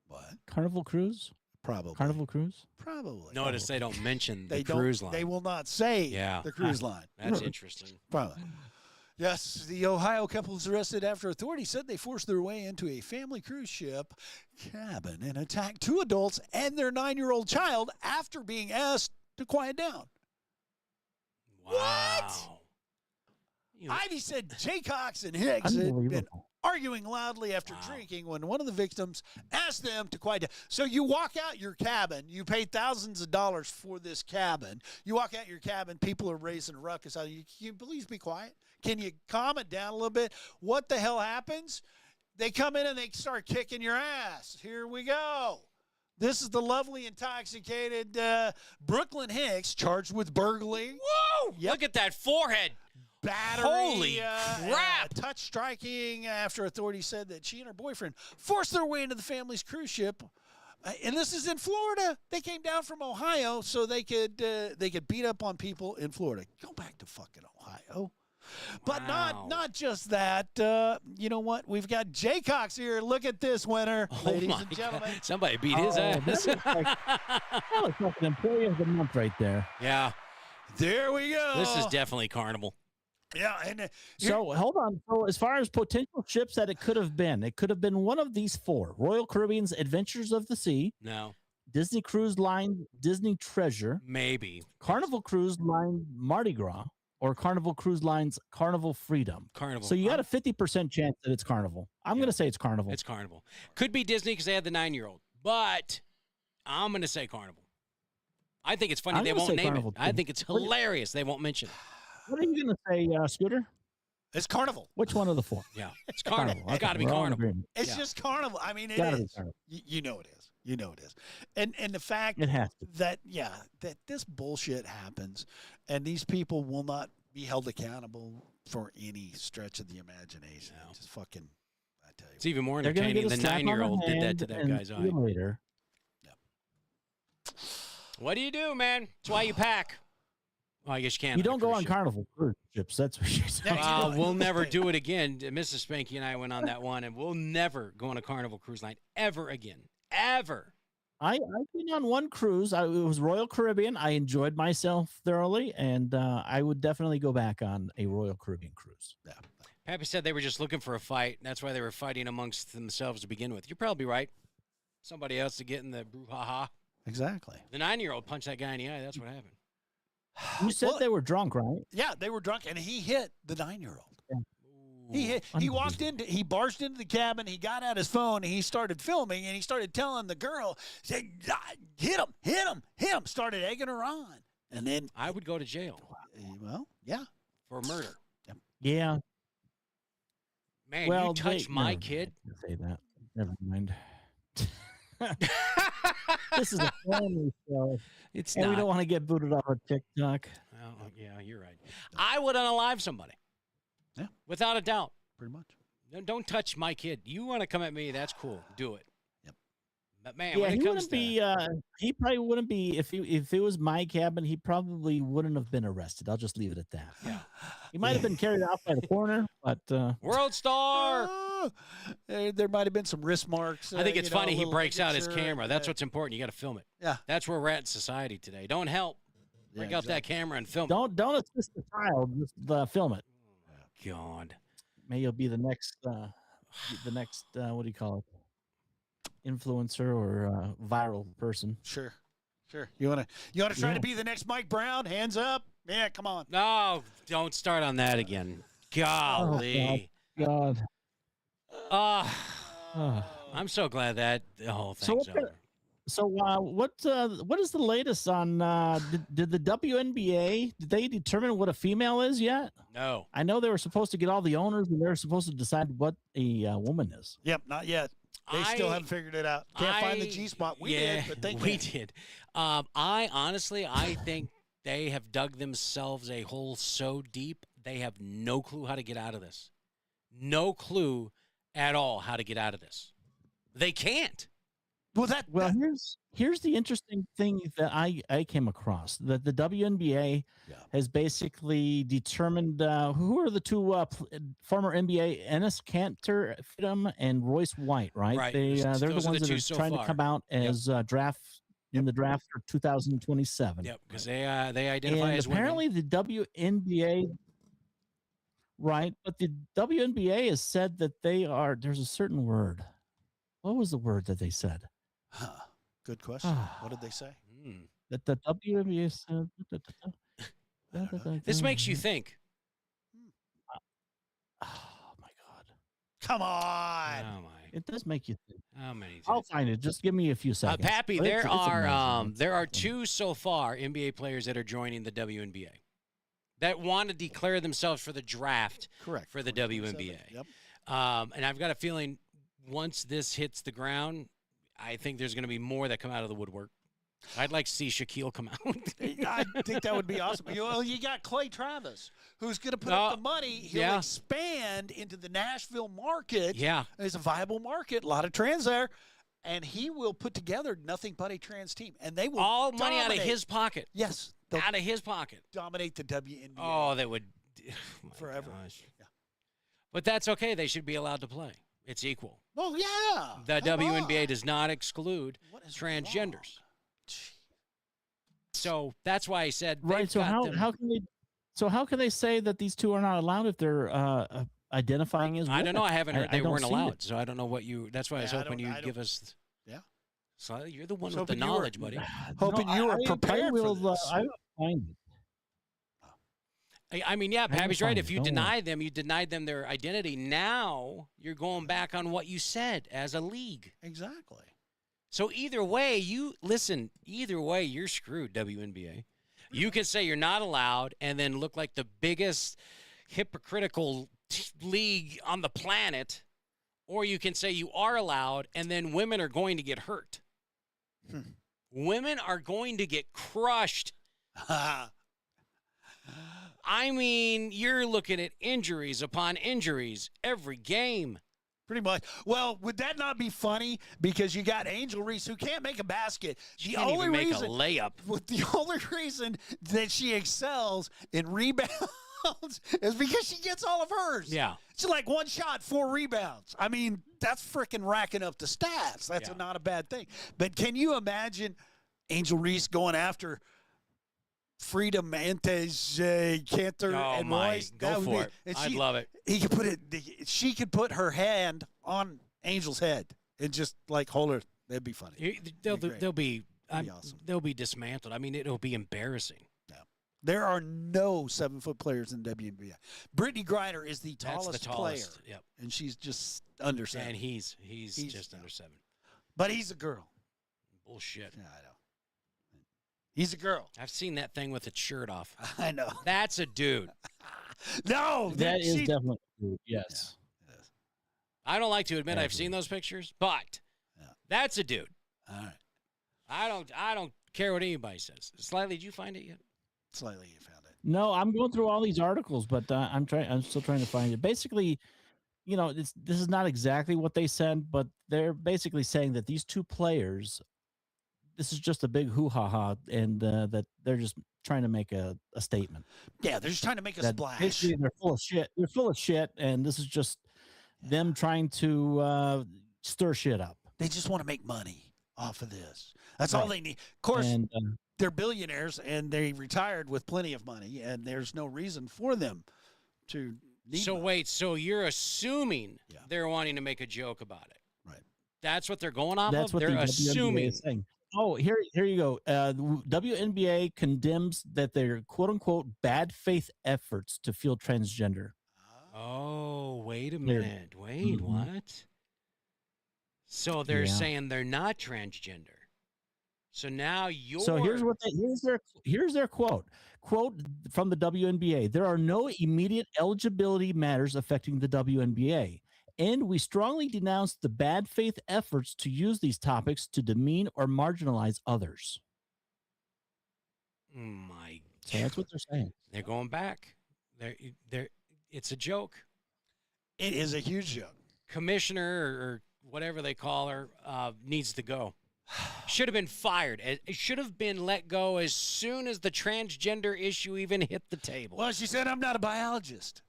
What? Carnival Cruise? Probably. Carnival Cruise? Probably. Notice they don't mention the cruise line. They will not say the cruise line. That's interesting. Probably. Yes, the Ohio couple was arrested after authorities said they forced their way into a family cruise ship cabin and attacked 2 adults and their 9-year-old child after being asked to quiet down. Wow. What? Ivy said Jaycox and Hicks had been arguing loudly after drinking when one of the victims asked them to quiet down. So you walk out your cabin. You pay thousands of dollars for this cabin. You walk out your cabin. People are raising a ruckus. Can you please be quiet? Can you calm it down a little bit? What the hell happens? They come in and they start kicking your ass. Here we go. This is the lovely intoxicated Brooklyn Hicks charged with burglary. Whoa! Yep. Look at that forehead. Battery. Holy crap. Touch striking after authorities said that she and her boyfriend forced their way into the family's cruise ship. And this is in Florida. They came down from Ohio so they could beat up on people in Florida. Go back to fucking Ohio. But not just that. You know what? We've got Jaycox here. Look at this winner, ladies and gentlemen. God. Somebody beat his ass. That was like an employee of the month right there. Yeah. There we go. This is definitely Carnival. Yeah, and so hold on. So as far as potential ships that it could have been one of these 4: Royal Caribbean's Adventures of the Sea, no, Disney Cruise Line Disney Treasure, maybe Carnival Cruise Line Mardi Gras, or Carnival Cruise Line's Carnival Freedom. Carnival. So you got a 50% chance that it's Carnival. I'm going to say it's Carnival. It's Carnival. Could be Disney because they had the 9-year-old, but I'm going to say Carnival. I think it's funny they won't name it. I think it's hilarious they won't mention it. What are you going to say, Scooter? It's Carnival. Which one of the 4? Yeah, it's Carnival. It's got to be Carnival. It's just Carnival. I mean, it is. You know it is. You know it is. And the fact that this bullshit happens and these people will not be held accountable for any stretch of the imagination. No. Just fucking, I tell you. It's even more entertaining. The 9-year-old did that to that guy's eye. Later. Yeah. What do you do, man? That's why you pack. Well, I guess you can't. You don't go on Carnival cruise ships. That's what you're saying. We'll never do it again. Mrs. Spanky and I went on that one, and we'll never go on a Carnival cruise line ever again. Ever. I've been on one cruise. It was Royal Caribbean. I enjoyed myself thoroughly, and I would definitely go back on a Royal Caribbean cruise. Yeah. Pappy said they were just looking for a fight. That's why they were fighting amongst themselves to begin with. You're probably right. Somebody else to get in the brouhaha. Exactly. The 9-year-old punched that guy in the eye. That's what happened. You said they were drunk, right? Yeah, they were drunk, and he hit the 9-year-old. Yeah. He walked into, he barged into the cabin, he got out his phone, and he started filming, and he started telling the girl, said, hit him, started egging her on. And then I would go to jail. Well, yeah. For murder. Yeah. Man, you touched my kid. Say that. Never mind. This is a family show. It's and not. We don't want to get booted off of TikTok. Oh, yeah, you're right. I would unalive somebody. Yeah. Without a doubt. Pretty much. Don't touch my kid. You want to come at me, that's cool. Do it. Yep. But, man, when it comes to... he probably wouldn't be, if it was my cabin, he probably wouldn't have been arrested. I'll just leave it at that. Yeah. He might have been carried off by the corner, but... World Star! There might have been some wrist marks. I think it's funny he breaks out his camera. That's what's important. You got to film it. Yeah. That's where we're at in society today. Don't help. Break out that camera and film it. Don't assist the child. Just film it. Oh, God. Maybe you'll be the next, what do you call it? Influencer or viral person. Sure. Sure. You want to try to be the next Mike Brown? Hands up. Yeah, come on. No, don't start on that again. Golly. Oh, God. I'm so glad that the whole thing's over. So what is the latest on did the WNBA, did they determine what a female is yet? No. I know they were supposed to get all the owners and they were supposed to decide what a woman is. Yep, not yet. They still haven't figured it out. Can't find the G spot. We did, but we did. I think they have dug themselves a hole so deep they have no clue how to get out of this. No clue at all how to get out of this. They can't. Well, here's the interesting thing that I came across, that the WNBA has basically determined who are the two former NBA, Enes Kanter and Royce White, right? Right. They're the ones that are trying to come out as draft in the draft for 2027. Yep, because they identify as apparently women. the WNBA. Right, but the WNBA has said that there's a certain word. What was the word that they said? Good question. What did they say? That the WNBA said. This makes you think. Oh my God! Come on! Oh my! It does make you think. How many? I'll find it. Just give me a few seconds. Pappy, there are two so far NBA players that are joining the WNBA that want to declare themselves for the draft. Correct. For the WNBA. Yep. And I've got a feeling once this hits the ground, I think there's going to be more that come out of the woodwork. I'd like to see Shaquille come out. I think that would be awesome. You got Clay Travis, who's going to put up the money. He'll expand into the Nashville market. Yeah. It's a viable market, a lot of trans there. And he will put together nothing but a trans team. And they will all money out of his pocket. Yes. Out of his pocket. Dominate the WNBA. Oh, they would. Forever. Gosh. Yeah. But that's okay. They should be allowed to play. It's equal. Oh, yeah. The WNBA does not exclude transgenders. So that's why I said right. So how can they say that these two are not allowed if they're identifying as women? I don't know. I haven't heard they weren't allowed. So I don't know what you. That's why I was hoping you'd give us. Yeah. So you're the one with the knowledge, buddy. Hoping you were prepared for this. I will find it. I mean, yeah, Pappy's right. If you denied them their identity. Now you're going back on what you said as a league. Exactly. So either way, you're screwed, WNBA. You can say you're not allowed and then look like the biggest hypocritical league on the planet, or you can say you are allowed and then women are going to get hurt. Women are going to get crushed. I mean, you're looking at injuries upon injuries every game. Pretty much. Well, would that not be funny? Because you got Angel Reese, who can't make a basket. She can't even make a layup. The only reason that she excels in rebounds is because she gets all of hers. Yeah. It's like 1 shot, 4 rebounds. I mean, that's freaking racking up the stats. That's not a bad thing. But can you imagine Angel Reese going after Frida Mantes, Cantor, and Royce? Go for it. I'd love it. She could put her hand on Angel's head and just like hold her. That'd be funny. They'll be awesome. They'll be dismantled. I mean, it'll be embarrassing. Yeah. There are no 7-foot players in WNBA. Brittany Griner is the tallest player. Yep. And she's just under 7. And he's just under 7. But he's a girl. Bullshit. Yeah, I know. He's a girl. I've seen that thing with its shirt off. I know. That's a dude. No. That is definitely a dude. Yes. Yeah, yes. I don't like to admit I've seen those pictures, but that's a dude. All right. I don't care what anybody says. Slightly, did you find it yet? Slightly, you found it. No, I'm going through all these articles, but I'm still trying to find it. Basically, this is not exactly what they said, but they're basically saying that these two players, this is just a big hoo-ha-ha, and that they're just trying to make a statement. Yeah, they're just trying to make a splash. Basically, they're full of shit. They're full of shit, and this is just them trying to stir shit up. They just want to make money off of this. That's all they need. Of course, they're billionaires, and they retired with plenty of money, and there's no reason for them to need money. Wait, so you're assuming they're wanting to make a joke about it? Right. That's what they're going off That's of? what They're the assuming. is saying. Here you go. The WNBA condemns that they're quote unquote bad faith efforts to feel transgender. Oh, wait a minute. Wait, what? So they're saying they're not transgender. So now you're. So here's their quote from the WNBA. There are no immediate eligibility matters affecting the WNBA, and we strongly denounce the bad faith efforts to use these topics to demean or marginalize others. My. So that's what they're saying. They're going back. They're. It's a joke. It is a huge joke. Commissioner or whatever they call her needs to go. Should have been fired. It should have been let go as soon as the transgender issue even hit the table. Well, she said, I'm not a biologist.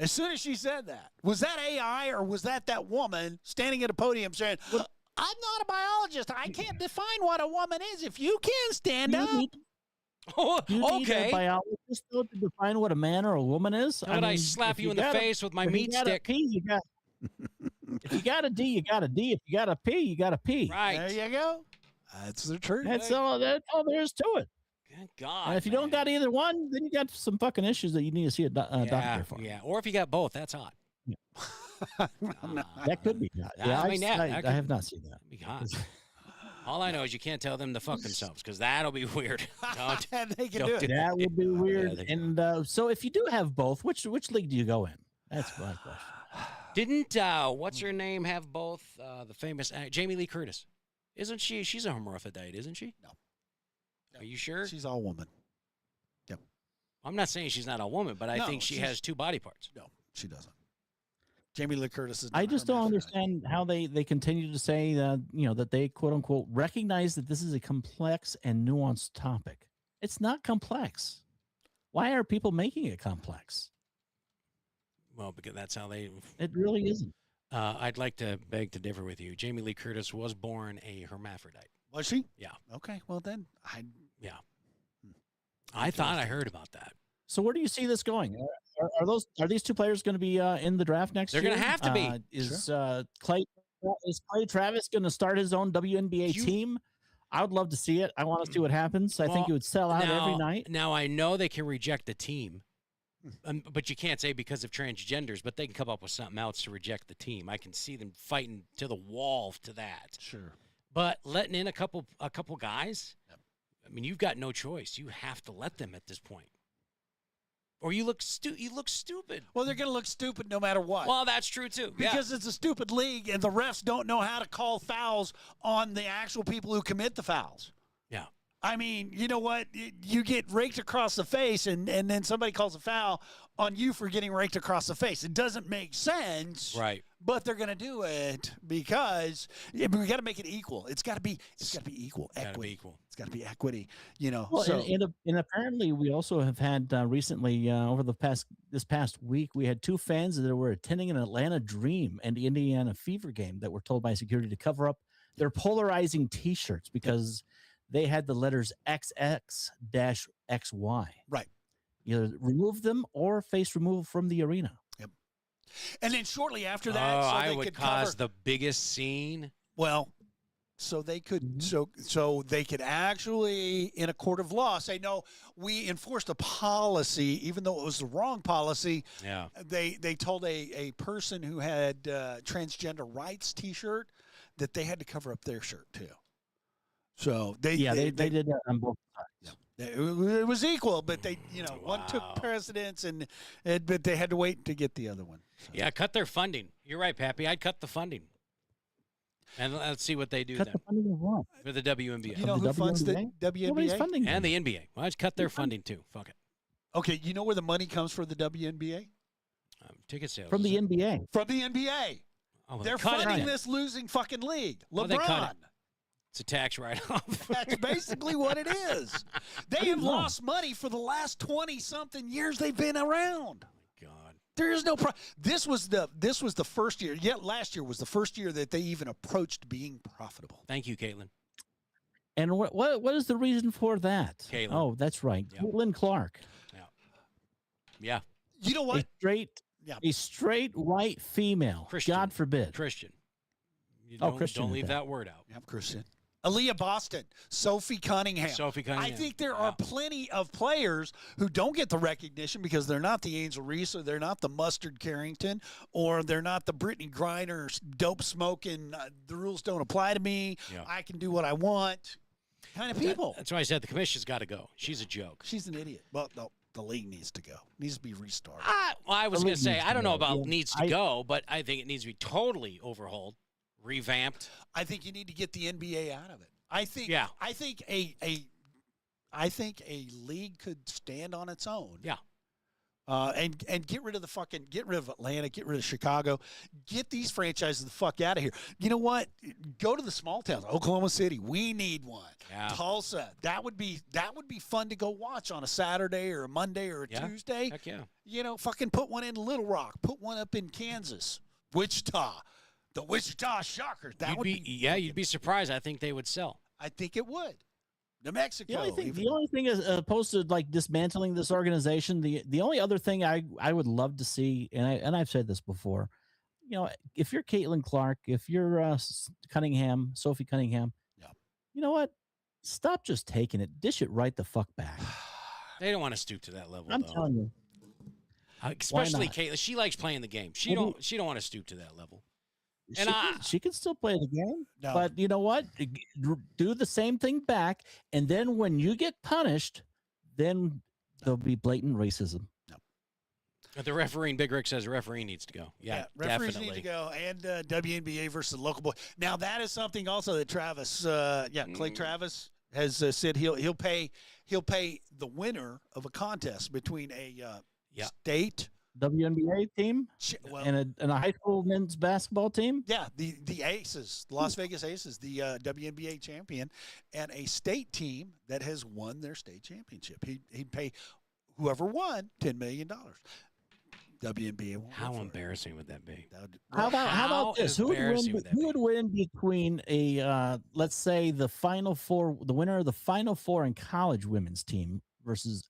As soon as she said that, was that AI or was that woman standing at a podium saying, I'm not a biologist. I can't define what a woman is. If you can stand up. You need a biologist though to define what a man or a woman is. How would I slap you in the face with my meat stick? If you got a D, you got a D. If you got a P, you got a P. Right. There you go. That's the truth. That's all there is to it. Good God. And if you don't got either one, then you got some fucking issues that you need to see a doctor for. Yeah. Or if you got both, that's hot. Yeah. That could be hot. Yeah, I have not seen that. That'd be hot. All I know is you can't tell them to fuck themselves because that'll be weird. They can do it. That would be weird. And so if you do have both, which league do you go in? That's my question. Didn't what's her name have both? The famous Jamie Lee Curtis, isn't she? She's a hermaphrodite, isn't she? No. Are you sure? She's all woman. Yep. I'm not saying she's not a woman, but I think she has two body parts. No, she doesn't. Jamie Lee Curtis is. I just don't understand how they continue to say that that they quote unquote recognize that this is a complex and nuanced topic. It's not complex. Why are people making it complex? Well, because that's how they. It really isn't. I'd like to beg to differ with you. Jamie Lee Curtis was born a hermaphrodite. Was she? Yeah. Okay. Well, then I thought I heard about that. So where do you see this going? Are these two players going to be in the draft next year? They're going to have to be. Is Clay Travis going to start his own WNBA team? I would love to see it. I want to see what happens. I think it would sell out every night. Now I know they can reject the team. But you can't say because of transgenders, but they can come up with something else to reject the team. I can see them fighting to the wall to that. Sure. But letting in a couple guys, I mean, you've got no choice. You have to let them at this point. Or you look stupid. Well, they're going to look stupid no matter what. Well, that's true too. Because it's a stupid league and the refs don't know how to call fouls on the actual people who commit the fouls. Yeah. I mean, you know what? You get raked across the face, and then somebody calls a foul on you for getting raked across the face. It doesn't make sense, right? But they're going to do it because we got to make it equal. It's got to be equal. Equity. It's got to be equity. Well, and apparently we also have had recently over this past week we had two fans that were attending an Atlanta Dream and the Indiana Fever game that were told by security to cover up their polarizing T-shirts because. They had the letters XX-XY. Right. Either remove them or face removal from the arena. Yep. And then shortly after that, I would cause the biggest scene. Well, so they could so they could actually, in a court of law, say, no, we enforced a policy, even though it was the wrong policy. Yeah. They told a person who had transgender rights T-shirt that they had to cover up their shirt too. So they did that on both sides. Yeah. It was equal, but they one took precedence but they had to wait to get the other one. So. Yeah, cut their funding. You're right, Pappy. I'd cut the funding. And let's see what they do cut the funding of what? For the WNBA. You know who funds the WNBA? Nobody's funding and the NBA. Why don't you cut their funding too? Fuck it. Okay, you know where the money comes for the WNBA? Ticket sales. From the NBA. From the NBA. Oh, they're funding this losing fucking league. LeBron. It's a tax write-off. That's basically what it is. They have lost money for the last 20-something years they've been around. Oh my God. There is no This was the first year. Yet last year was the first year that they even approached being profitable. Thank you, Caitlin. And what is the reason for that? Caitlin. Oh, that's right. Yep. Caitlin Clark. Yeah. You know what? A straight white female. Christian. God forbid. Christian. Christian. Don't leave that word out. Yep, Christian. Aaliyah Boston, Sophie Cunningham. I think there are plenty of players who don't get the recognition because they're not the Angel Reese, or they're not the Mustard Carrington, or they're not the Brittany Griner, dope smoking, the rules don't apply to me, I can do what I want kind of people. That's why I said the commission's got to go. She's a joke. She's an idiot. Well, no, the league needs to go. It needs to be restarted. I was going to say, I don't know about needs to go, but I think it needs to be totally overhauled. Revamped. I think you need to get the NBA out of it. I think a league could stand on its own. Yeah. And get rid of Atlanta, get rid of Chicago, get these franchises the fuck out of here. You know what? Go to the small towns. Oklahoma City, we need one. Yeah. Tulsa, that would be fun to go watch on a Saturday or a Monday or a Tuesday. Heck yeah. You know, fucking put one in Little Rock, put one up in Kansas, Wichita. The Wichita Shockers. You'd be surprised. I think they would sell. I think it would. New Mexico. The only thing is opposed to like dismantling this organization. The only other thing I would love to see, and I've said this before, you know, if you're Caitlin Clark, if you're Sophie Cunningham, you know what? Stop just taking it. Dish it right the fuck back. They don't want to stoop to that level. I'm telling you. Especially Caitlin. She likes playing the game. She don't want to stoop to that level. And she can still play the game, but you know what? Do the same thing back, and then when you get punished, then there'll be blatant racism. No. The referee, Big Rick says the referee needs to go. Yeah, referees definitely need to go, and WNBA versus the local boy. Now that is something also that Travis, Clay Travis has said he'll pay the winner of a contest between a state WNBA team and a high school men's basketball team. Yeah, the Aces, the Las Vegas Aces, the WNBA champion, and a state team that has won their state championship. He'd pay whoever won $10 million. WNBA. How embarrassing would that be? How about this? Who would win between let's say the winner of the Final Four in college women's team versus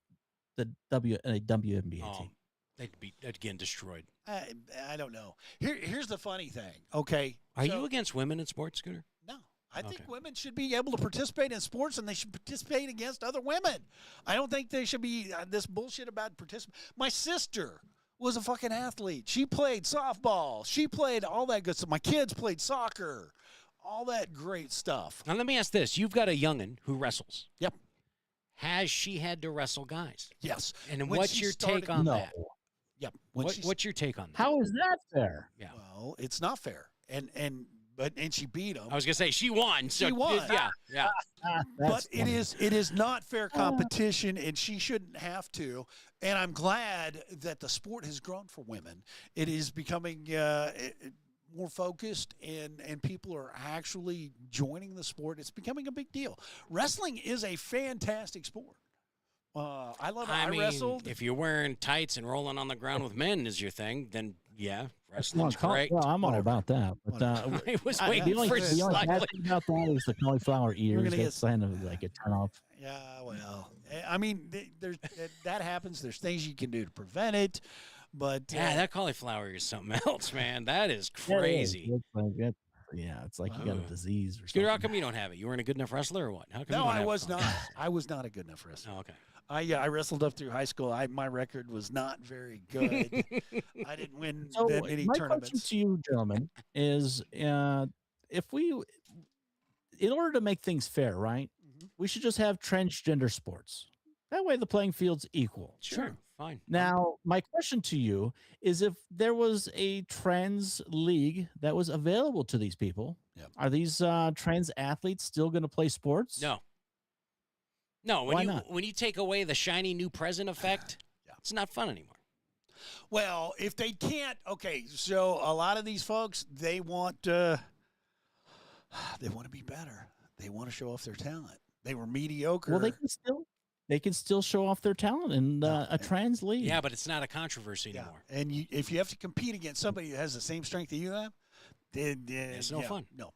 the WNBA team? They'd be again destroyed. I don't know. Here's the funny thing. Okay, are you against women in sports, Scooter? No, I think women should be able to participate in sports, and they should participate against other women. I don't think they should be this bullshit about participate. My sister was a fucking athlete. She played softball. She played all that good stuff. My kids played soccer. All that great stuff. Now let me ask this: you've got a youngin who wrestles. Yep. Has she had to wrestle guys? Yes. And what's your take on that? Yep. What's your take on that? How is that fair? Yeah. Well, it's not fair. And she beat him. I was gonna say she won. So she won. Yeah. But it is not fair competition, and she shouldn't have to. And I'm glad that the sport has grown for women. It is becoming more focused, and people are actually joining the sport. It's becoming a big deal. Wrestling is a fantastic sport. I love it. I wrestled. If you're wearing tights and rolling on the ground with men is your thing, then wrestling's great. Well, I'm all about that. But I was waiting for the only bad thing about that is the cauliflower ears. That's kind of like a turn off. Yeah, well, I mean, that happens. There's things you can do to prevent it, but that cauliflower is something else, man. That is crazy. It's like you got a disease or Scooter, something. how come you don't have it? You weren't a good enough wrestler or what? How come no, I was not. I was not a good enough wrestler. Oh, okay. I wrestled up through high school. My record was not very good. I didn't win that many tournaments. My question to you, gentlemen, is if in order to make things fair, right, we should just have transgender sports. That way the playing field's equal. Sure. Fine. Now, my question to you is if there was a trans league that was available to these people, are these trans athletes still going to play sports? No. When you take away the shiny new present effect, it's not fun anymore. Well, if they can't, so a lot of these folks, they want to be better. They want to show off their talent. They were mediocre. Well, they can still show off their talent in a trans league. Yeah, but it's not a controversy anymore. And if you have to compete against somebody that has the same strength that you have, then it's no fun. No,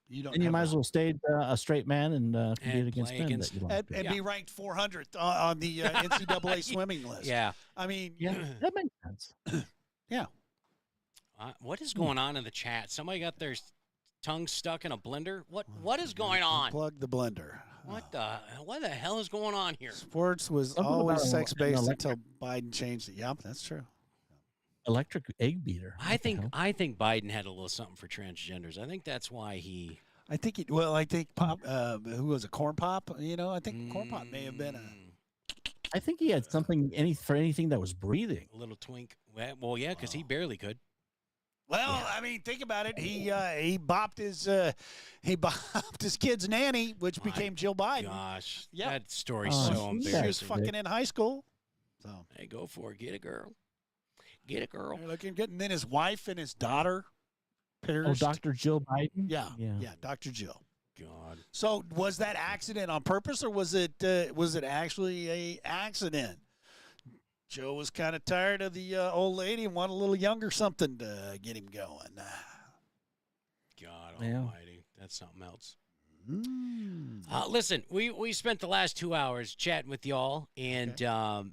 you don't. And you might as well stay a straight man and compete against men. And be ranked 400th on the NCAA swimming list. Yeah. I mean, that makes sense. Yeah. What is going on in the chat? Somebody got their tongue stuck in a blender? What is going on? Plug the blender. What the hell is going on here? Sports was always sex-based until Biden changed it. Yep, that's true. Electric egg beater. I think Biden had a little something for transgenders. I think that's why he. I think Pop. Who was it? Corn Pop. I think Corn Pop may have been a. I think he had something for anything that was breathing. A little twink. Well, yeah, because he barely could. Well, yeah. I mean, think about it. He bopped his kid's nanny, which became Jill Biden. Gosh, that story's so embarrassing. She was fucking in high school. So hey, go for it. Get a girl. Get a girl. And then his wife and his daughter pierced. Oh, Dr. Jill Biden. Yeah, Dr. Jill. God. So was that accident on purpose, or was it actually a accident? Joe was kind of tired of the old lady and wanted a little younger something to get him going. God almighty. That's something else. Listen, we spent the last 2 hours chatting with y'all, and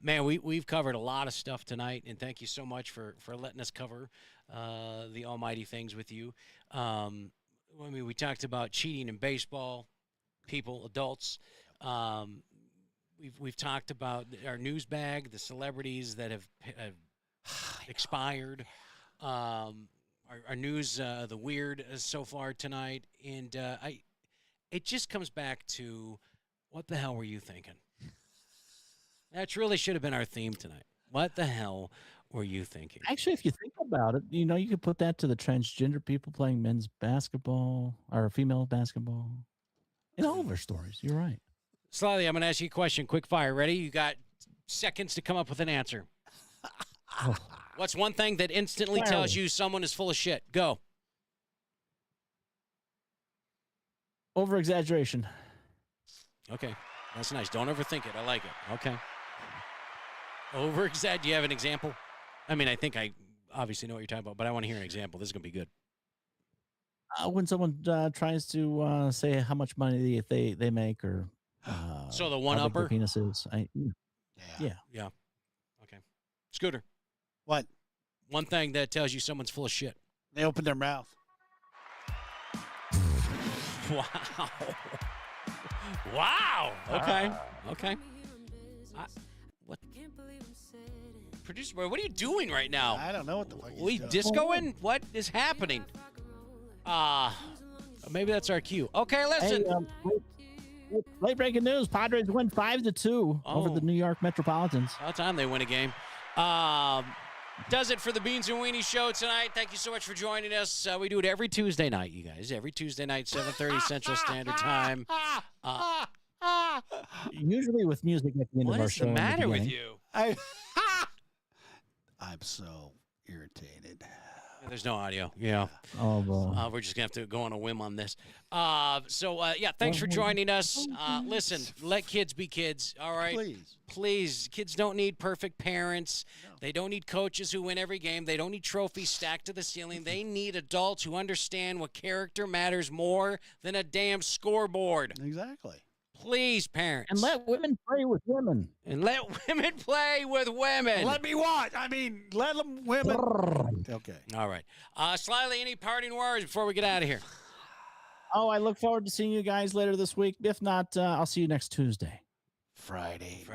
man, we've covered a lot of stuff tonight, and thank you so much for letting us cover the almighty things with you. I mean, we talked about cheating in baseball, adults. We've talked about our news bag, the celebrities that have expired. Our news, the weird so far tonight, and it just comes back to what the hell were you thinking? That really should have been our theme tonight. What the hell were you thinking? Actually, if you think about it, you could put that to the transgender people playing men's basketball or female basketball. In all of their stories, you're right. Slightly, I'm going to ask you a question. Quick fire. Ready? You got seconds to come up with an answer. What's one thing that instantly tells you someone is full of shit? Go. Over-exaggeration. Okay. That's nice. Don't overthink it. I like it. Okay. Over-exaggerate. Do you have an example? I mean, I think I obviously know what you're talking about, but I want to hear an example. This is going to be good. When someone tries to say how much money they make or so the one-upper? Penises. Yeah. Okay. Scooter. What? One thing that tells you someone's full of shit. They open their mouth. Wow. Wow. Okay. Okay. What? Producer boy, what are you doing right now? I don't know what the fuck we discoing? What is happening? Maybe that's our cue. Okay, listen. Hey, late breaking news: Padres win 5-2 over the New York Metropolitans. About time they win a game. Does it for the Beans and Weenie show tonight. Thank you so much for joining us. We do it every Tuesday night, you guys. Every Tuesday night, 7:30 Central Standard Time. Usually with music at the end of our show. What is the matter with you? I'm so irritated. There's no audio. Yeah. Oh, boy. We're just going to have to go on a whim on this. Thanks for joining us. Listen, let kids be kids, all right? Please. Kids don't need perfect parents. No. They don't need coaches who win every game. They don't need trophies stacked to the ceiling. They need adults who understand what character matters more than a damn scoreboard. Exactly. Please, parents. And let women play with women. Let me watch. I mean, let them women. Okay. All right. Slyly, any parting words before we get out of here? Oh, I look forward to seeing you guys later this week. If not, I'll see you next Tuesday. Friday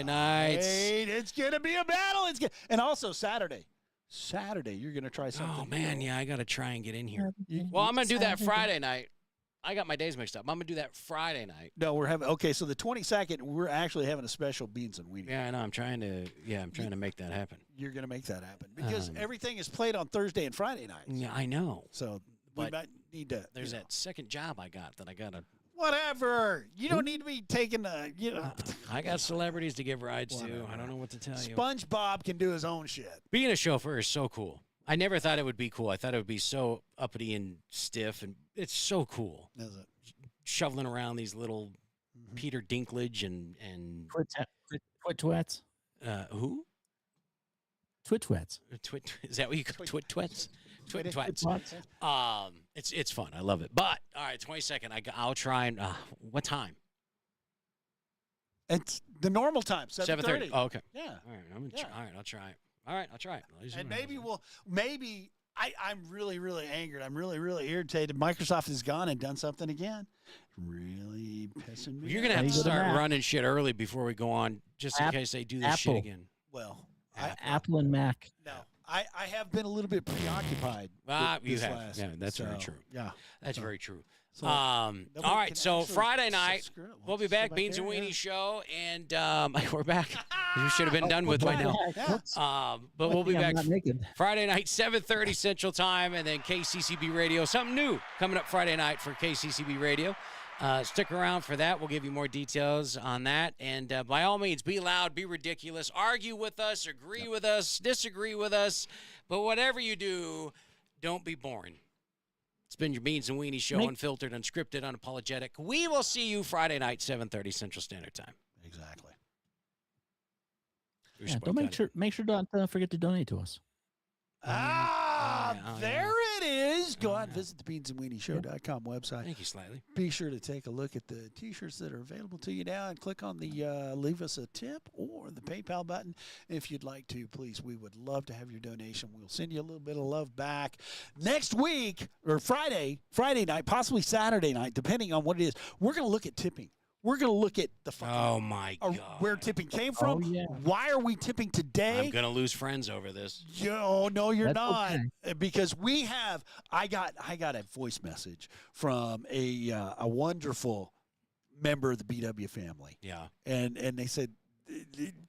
nights. It's going to be a battle. And also Saturday. You're going to try something. Oh, man. Yeah, I got to try and get in here. Well, I'm going to do that Friday night. I got my days mixed up. I'm going to do that Friday night. No, so the 22nd, we're actually having a special Beans and Weenie. Yeah, I know. I'm trying to make that happen. You're going to make that happen because everything is played on Thursday and Friday nights. Yeah, I know. So we might need to. There's that second job I got that I got to. Whatever. You don't need to be taking I got celebrities to give rides to. I don't know what to tell you. SpongeBob can do his own shit. Being a chauffeur is so cool. I never thought it would be cool. I thought it would be so uppity and stiff, and it's so cool. Is it? Shoveling around these little Peter Dinklage and Twit-twats. Who? Twit-twats. Is that what you call twit-twats? Twit-twats. It's fun. I love it. But all right, 22nd. I'll try and what time? It's the normal time, 7:30. Oh, okay. Yeah. All right, I'll try it. All right, I'll try it. And maybe I'm really, really angered. I'm really, really irritated. Microsoft has gone and done something again. Really pissing me. You're gonna have to start running shit early before we go on, just in case they do this shit again. Well, Apple and Mac. No, I have been a little bit preoccupied. You have. Yeah, that's very true. Yeah, that's very true. So all right, so Friday night, we'll be back, Beans and Weenie show, and we're back. We should have been done with by now. But we'll be back Friday night, 7:30 Central Time, and then KCCB Radio. Something new coming up Friday night for KCCB Radio. Stick around for that. We'll give you more details on that. And by all means, be loud, be ridiculous, argue with us, agree with us, disagree with us. But whatever you do, don't be boring. It's been your Beans and Weenie show, unfiltered, unscripted, unapologetic. We will see you Friday night, 7:30 Central Standard Time. Exactly. Yeah, don't make sure don't forget to donate to us. There it is. Go out and visit the beansandweenieshow.com website. Thank you, Slightly. Be sure to take a look at the T-shirts that are available to you now and click on the leave us a tip or the PayPal button if you'd like to. Please, we would love to have your donation. We'll send you a little bit of love back next week or Friday night, possibly Saturday night, depending on what it is. We're going to look at tipping. We're going to look at the my God. Where tipping came from. Why are we tipping today? I'm going to lose friends over this. No, you're not. Okay. Because I got a voice message from a wonderful member of the BW family. Yeah. And they said,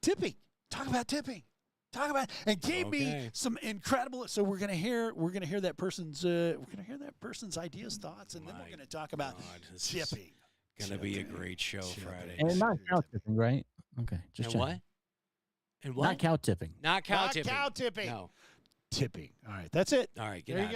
tipping. Talk about tipping. And gave me some incredible. So we're gonna hear that person's ideas, thoughts, and then we're gonna talk about tipping. Gonna be a great show Friday. And not cow tipping, right? Okay. Just what? And what? Not cow tipping. Not cow tipping. Cow tipping. No. Tipping. All right. That's it. All right. Get out.